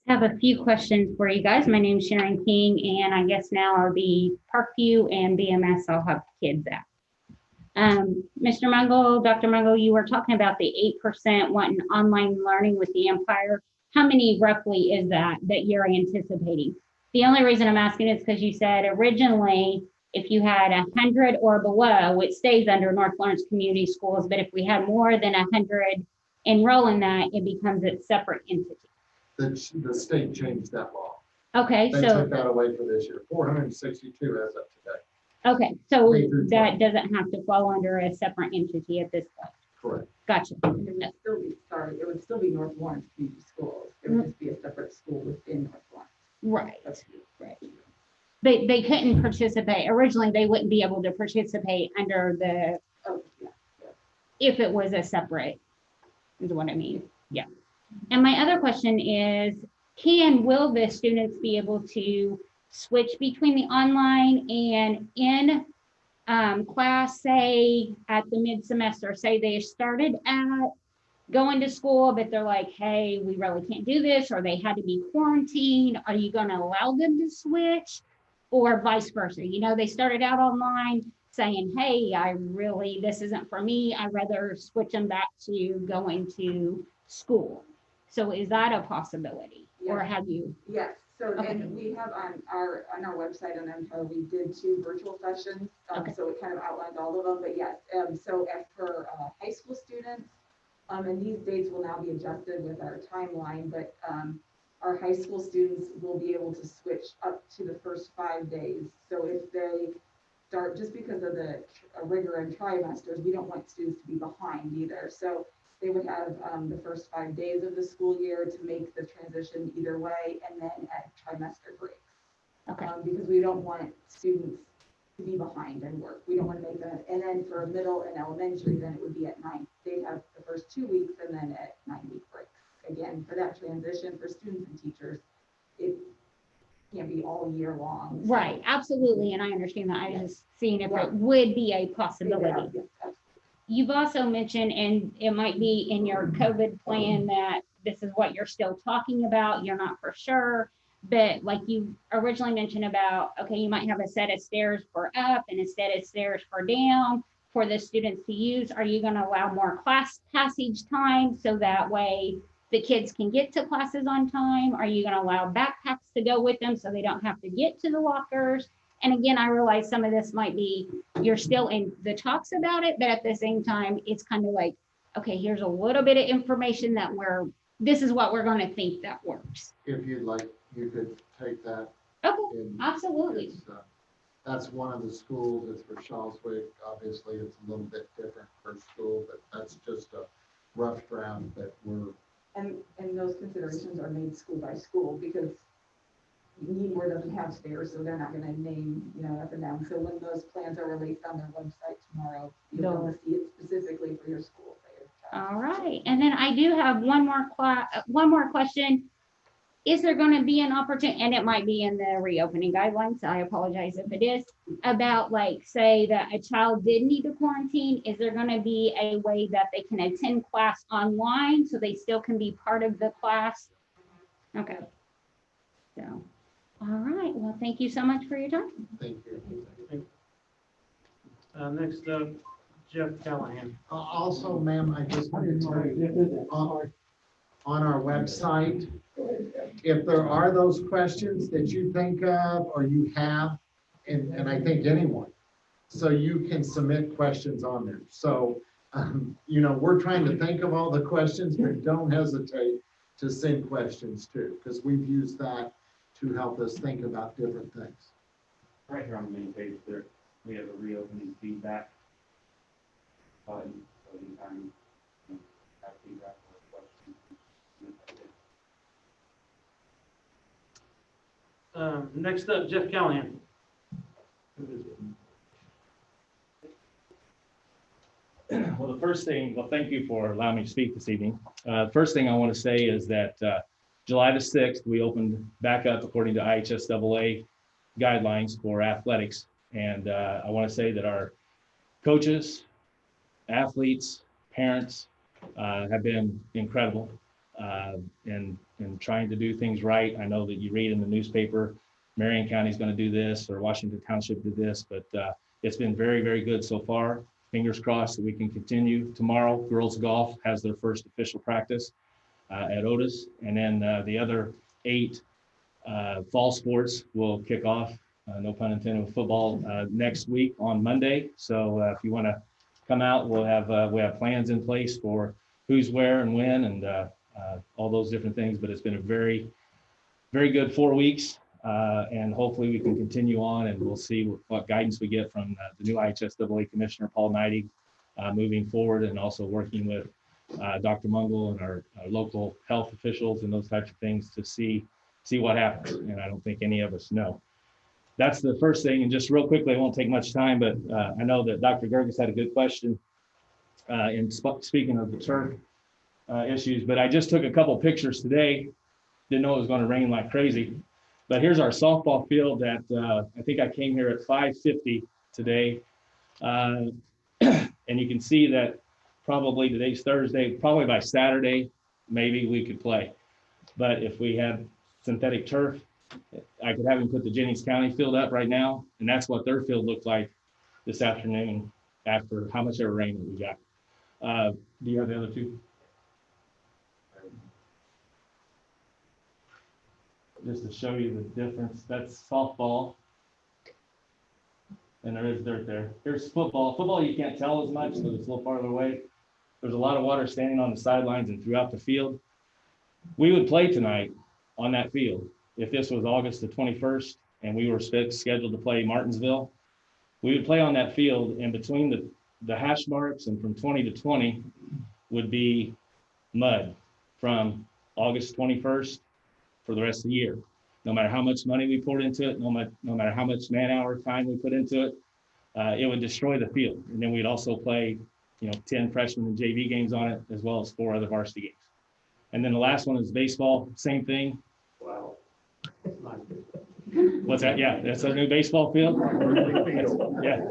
Have a few questions for you guys. My name is Sharon King, and I guess now I'll be Parkview and BMS I'll have kids at. Mr. Mungle, Dr. Mungle, you were talking about the 8% wanting online learning with the Empire. How many roughly is that you're anticipating? The only reason I'm asking is because you said originally, if you had 100 or below, it stays under North Lawrence Community Schools, but if we had more than 100 enroll in that, it becomes a separate entity. The state changed that law. Okay, They so, took that away for this year, 462 as of today. okay, so K through that 12. doesn't have to fall under a separate entity at this point. Correct. Gotcha. It would still be North Lawrence Community Schools. It would just be a separate school within North Lawrence. Right, right. They couldn't participate. Originally, they wouldn't be able to participate under the, Oh, yeah. if it was a separate, is what I mean. Yeah. And my other question is, will the students be able to switch between the online and in class, say at the mid-semester, say they started at going to school, but they're like, hey, we really can't do this, or they had to be quarantined. Are you going to allow them to switch, or vice versa? You know, they started out online saying, hey, this isn't for me. I'd rather switch them back to going to school. So is that a possibility, or Yeah. have you? Yes, so, Okay. and we have on our website on Empire, we did 2 virtual sessions. Okay. So it kind of outlined all of them, but yes, so as for high school students, and these dates will now be adjusted with our timeline, but our high school students will be able to switch up to the first 5 days. So if they start, just because of the rigor and trimesters, we don't want students to be behind either. So they would have the first 5 days of the school year to make the transition either way, and then at trimester breaks. Okay. Because we don't want students to be behind in work. We don't want to make them, and then for middle and elementary, then it would be at 9. They'd have the first 2 weeks and then at 9-week breaks. Again, for that transition for students and teachers, it can't be all year long. So- Right, absolutely, and I understand that. I was Yes. just seeing if Yeah. it would be a Yeah, possibility. yes, absolutely. You've also mentioned, and it might be in your COVID plan, that this is what you're still talking about, you're not for sure. But like you originally mentioned about, okay, you might have a set of stairs for up and a set of stairs for down for the students to use. Are you going to allow more class passage time so that way the kids can get to classes on time? Are you gonna allow backpacks to go with them so they don't have to get to the lockers? And again, I realize some of this might be, you're still in the talks about it, but at the same time, it's kind of like, okay, here's a little bit of information that this is what we're gonna think that works. If you'd like, you could take that. Okay, in. absolutely. That's one of the schools, it's for Shawswick. Obviously, it's a little bit different per school, but that's just a rough draft that we're, And those considerations are made school by school, because Needmore doesn't have stairs, so they're not gonna name, up and down. So when those plans are released on their website tomorrow, you'll be able to see it specifically for your school. All right, and then I do have one more question. Is there going to be an opportunity, and it might be in the reopening guidelines, I apologize if it is, about like, say that a child did need to quarantine, is there going to be a way that they can attend class online so they still can be part of the class? Okay. So, all right, well, thank you so much for your time. thank you. Next up, Jeff Callahan. Also, ma'am, I just wanted to tell you, on our website, if there are those questions that you think of or you have, and I think anyone, so you can submit questions on there. So, we're trying to think of all the questions, but don't hesitate to send questions too, because we've used that to help us think about different things. Right here on the main page there, we have a reopening feedback button, so anytime you have feedback or questions. Next up, Jeff Callahan. Well, thank you for allowing me to speak this evening. First thing I want to say is that July the 6th, we opened back up according to IHSAA guidelines for athletics. And I want to say that our coaches, athletes, parents have been incredible in trying to do things right. I know that you read in the newspaper, Marion County is going to do this or Washington Township did this, but it's been very, very good so far. Fingers crossed that we can continue. Tomorrow, girls golf has their first official practice at Otis. And then the other 8 fall sports will kick off, no pun intended, with football next week on Monday. So if you want to come out, we have plans in place for who's where and when and all those different things. But it's been a very, very good 4 weeks. And hopefully we can continue on and we'll see what guidance we get from the new IHSAA Commissioner, Paul Neidig, moving forward, and also working with Dr. Mungle and our local health officials and those types of things to see what happens. And I don't think any of us know. That's the first thing. And just real quickly, it won't take much time, but I know that Dr. Gerges had a good question in speaking of the turf issues, but I just took a couple pictures today. Didn't know it was going to rain like crazy. But here's our softball field that I think I came here at 5:50 today. And you can see that probably today's Thursday, probably by Saturday, maybe we could play. But if we had synthetic turf, I could have him put the Jennings County field up right now. And that's what their field looked like this afternoon after how much ever rain that we got. Do you have the other two? Just to show you the difference, that's softball. And there is dirt there. Here's football. Football, you can't tell as much because it's a little farther away. There's a lot of water standing on the sidelines and throughout the field. We would play tonight on that field. If this was August the 21st and we were scheduled to play Martinsville, we would play on that field, and between the hash marks and from 20 to 20 would be mud from August 21st for the rest of the year. No matter how much money we poured into it, no matter how much man-hour time we put into it, it would destroy the field. And then we'd also play, 10 freshman and JV games on it, as well as 4 other varsity games. And then the last one is baseball, same thing. Wow. What's that? Yeah, that's our new baseball field. Yeah,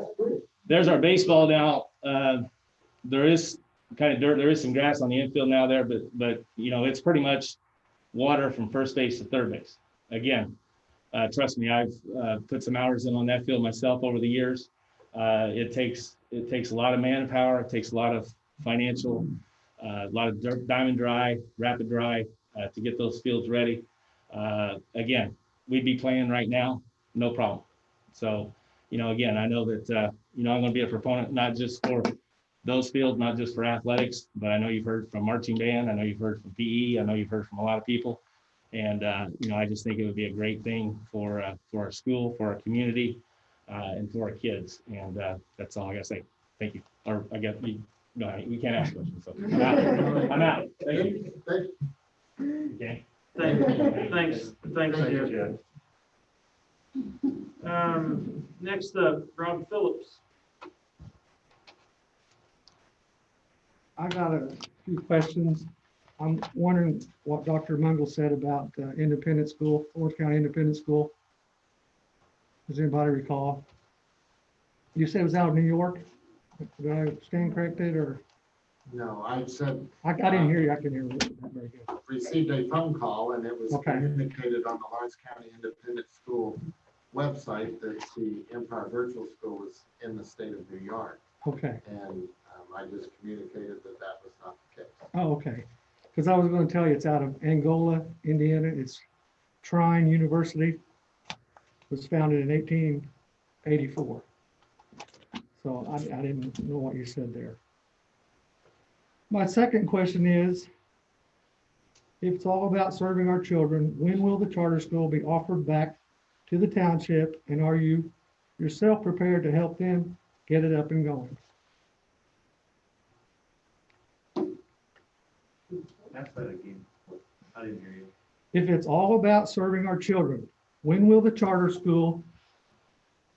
there's our baseball now. There is kind of dirt. There is some grass on the infield now there, but it's pretty much water from first base to third base. Again, trust me, I've put some hours in on that field myself over the years. It takes a lot of manpower. It takes a lot of financial a lot of diamond dry, rapid dry, to get those fields ready. Again, we'd be playing right now, no problem. So, again, I know that, I'm going to be a proponent, not just for those fields, not just for athletics, but I know you've heard from marching band. I know you've heard from PE. I know you've heard from a lot of people. And, I just think it would be a great thing for our school, for our community, and for our kids. And that's all I got to say. Thank you. Or I guess we can't ask questions. So I'm out. I'm out. Thank you. Okay. Thanks, Jeff. Next up, Rob Phillips. I got a few questions. I'm wondering what Dr. Mungel said about independent school, Lawrence County Independent School. Does anybody recall? You said it was out of New York? Did I stand corrected or? No, I said. I didn't hear you. I can hear you. Very good. Received a phone call and it was Okay. communicated on the Lawrence County Independent School website that the Empire Virtual School was in the state of New York. Okay. And I just communicated that that was not the case. Oh, okay. Because I was going to tell you it's out of Angola, Indiana. It's Trine University. It was founded in 1884. So I didn't know what you said there. My second question is, if it's all about serving our children, when will the charter school be offered back to the township? And are you yourself prepared to help them get it up and going? Ask that again. I didn't hear you. If it's all about serving our children, when will the charter school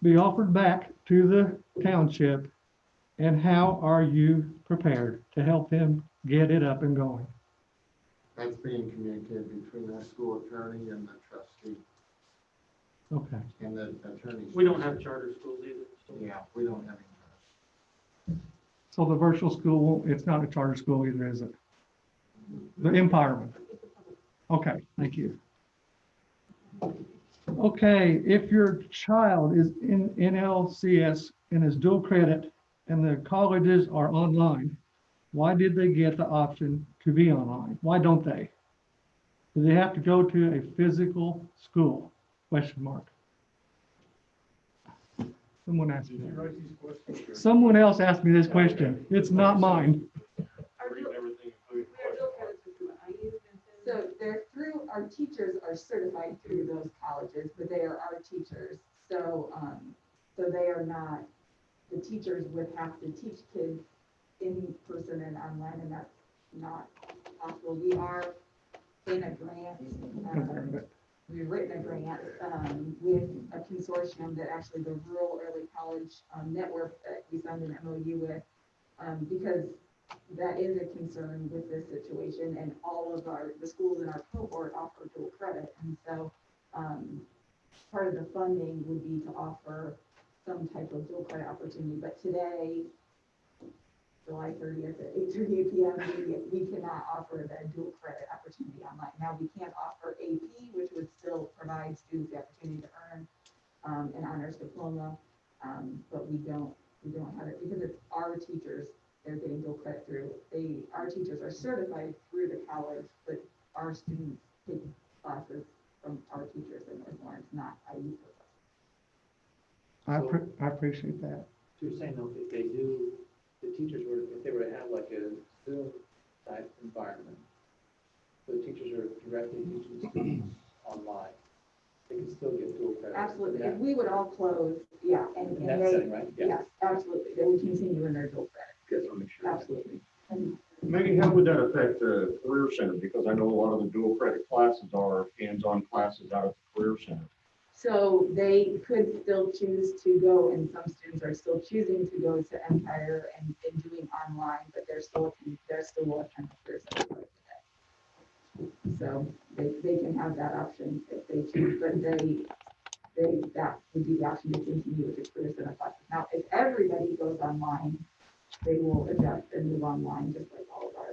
be offered back to the township? And how are you prepared to help them get it up and going? That's being communicated between our school attorney and the trustee Okay. and the attorney. We don't have charter schools either. So. Yeah, we don't have any. So the virtual school won't, it's not a charter school either, is it? The Empire one. Okay, thank you. Okay, if your child is in NLCS and is dual credit and the colleges are online, why did they get the option to be online? Why don't they? Do they have to go to a physical school? Question mark. Someone asked me that. Someone else asked me this question. It's not mine. So they're through, our teachers are certified through those colleges, but they are our teachers. So, so they are not, the teachers would have to teach kids in person and online, and that's not possible. We are in a grant, we've written a grant with a consortium that actually the Rural Early College Network that we signed an MOU with, because that is a concern with this situation, and all of the schools in our cohort offer dual credit. And so part of the funding would be to offer some type of dual credit opportunity. But today, July 30th at 8:30 p.m., we cannot offer the dual credit opportunity online. Now, we can't offer AP, which would still provide students the opportunity to earn an honors diploma, but we don't have it because it's our teachers. They're getting dual credit through. Our teachers are certified through the college, but our students take classes from our teachers in North Lawrence, not IU. I appreciate that. So you're saying though, if they do, the teachers were, if they were to have like a Zoom type environment, the teachers are directly teaching students online, they can still get dual credit. Absolutely. If we would all close, yeah. And In that they, setting, right? Yeah. yes, absolutely. They would continue in their dual credit. Guess I'll make sure. Absolutely. And Megan, how would that affect the Career Center? Because I know a lot of the dual credit classes are hands-on classes out at the Career Center. so they could still choose to go, and some students are still choosing to go to Empire and doing online, but they're still will attend the Career Center. So they can have that option if they choose, but that would be the option to continue with the Career Center classes. Now, if everybody goes online, they will adjust and move online just like all of our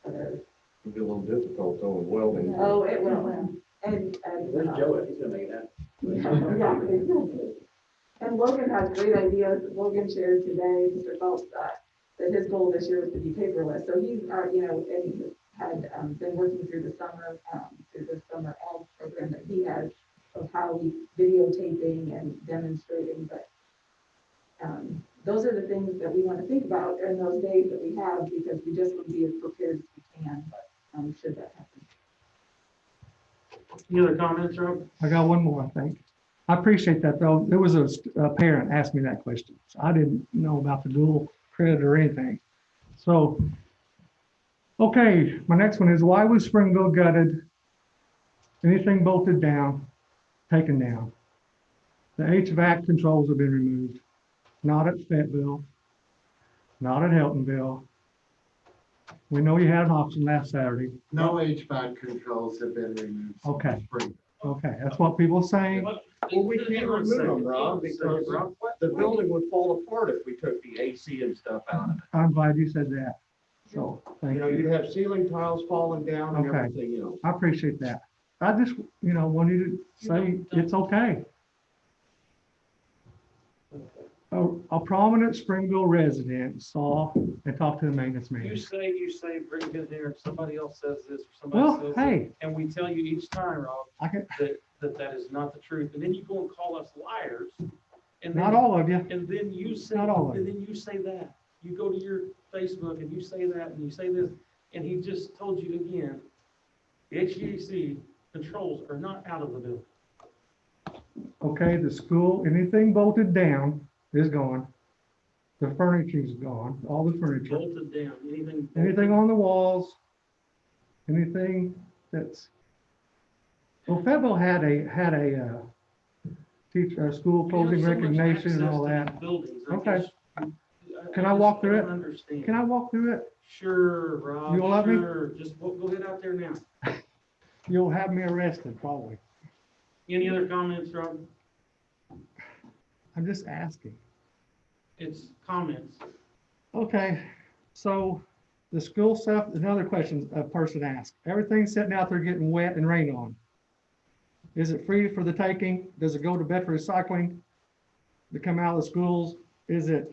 other. It'd be a little difficult though with welding. Oh, it will. And Where's Joe at? He's gonna make that. yeah, exactly. And Logan has great ideas. Logan shared today, Mr. Phelps, that his goal this year was to be paperless. So he's, you know, and he had been working through the summer ed program that he has of how we videotaping and demonstrating, but those are the things that we want to think about in those days that we have, because we just want to be as prepared as we can, should that happen. Any other comments, Rob? I got one more, I think. I appreciate that, though. There was a parent asked me that question. So I didn't know about the dual credit or anything. So, okay, my next one is, why was Springville gutted? Anything bolted down, taken down? The HVAC controls have been removed. Not at Fayetteville, not at Heltonville. We know you had an auction last Saturday. No HVAC controls have been removed. since Okay. spring. Okay, that's what people are saying. Well, we can't remove them, Rob, because the building would fall apart if we took the AC and stuff out of it. I'm glad you said that. So, thank You know, you. you'd have ceiling tiles falling down and Okay. everything else. I appreciate that. I just, want you to say it's okay. A prominent Springville resident saw and talked to the maintenance You manager. say, bring it in here, and somebody else says this, or somebody Well, says hey. this, and we tell you each time, Rob, I can, that is not the truth, and then you go and call us liars. And not then, all of you. and then you say, Not all of and then you say that. You go to your Facebook and you say that, and you say this, and he just told you again, the HVAC controls are not out of the building. Okay, the school, anything bolted down is gone. The furniture's gone, all the furniture. Bolted down, anything. Anything on the walls, anything that's, well, Fayetteville had a teacher, school closing recognition and all that. Okay. Can I walk through it? Understand. Can I walk through it? Sure, Rob. You'll let me? Sure. Just go ahead out there now. You'll have me arrested, probably. Any other comments, Rob? I'm just asking. It's comments. Okay, so the school stuff, another question a person asked. Everything's sitting out there getting wet and rain on. Is it free for the taking? Does it go to Bedford Recycling to come out of the schools? Is it,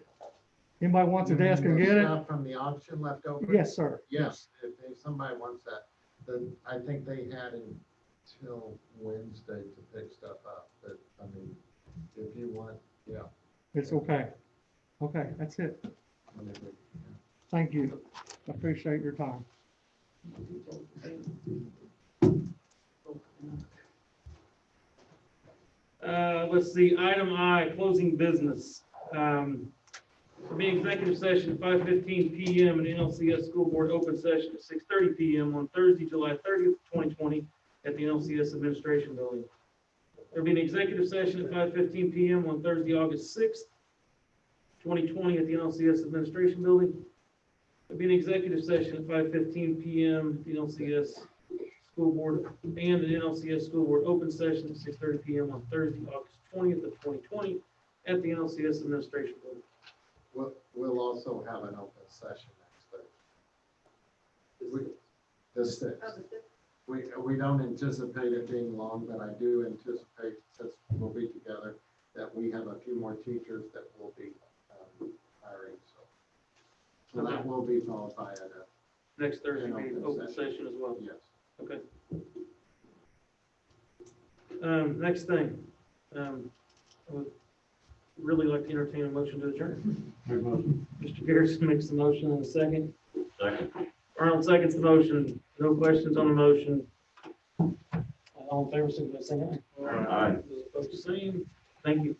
anybody wants a desk and The get it? stuff from the auction left over? Yes, sir. Yes, if somebody wants that, then I think they had until Wednesday to pick stuff up, but I mean, if you want, yeah. It's okay. Okay, that's it. Thank you. I appreciate your time. Let's see, item I, closing business. For being executive session, 5:15 PM and NLCS School Board open session at 6:30 PM on Thursday, July 30th, 2020 at the NLCS Administration Building. There'll be an executive session at 5:15 PM on Thursday, August 6th, 2020 at the NLCS Administration Building. There'll be an executive session at 5:15 PM at the NLCS School Board and the NLCS School Board open session at 6:30 PM on Thursday, August 20th of 2020 at the NLCS Administration Building. We'll also have an open session next Thursday. The sixth. We don't anticipate it being long, but I do anticipate, since we'll be together, that we have a few more teachers that will be hiring, so that will be followed by a, Next Thursday, will be an open session as well. yes. Okay. Next thing, I would really like to entertain a motion to adjourn. Mr. Garrison makes the motion in a second. Second. Arnold seconds the motion. No questions on the motion. All in favor, signify by saying aye. Aye. Those opposed, same. Thank you.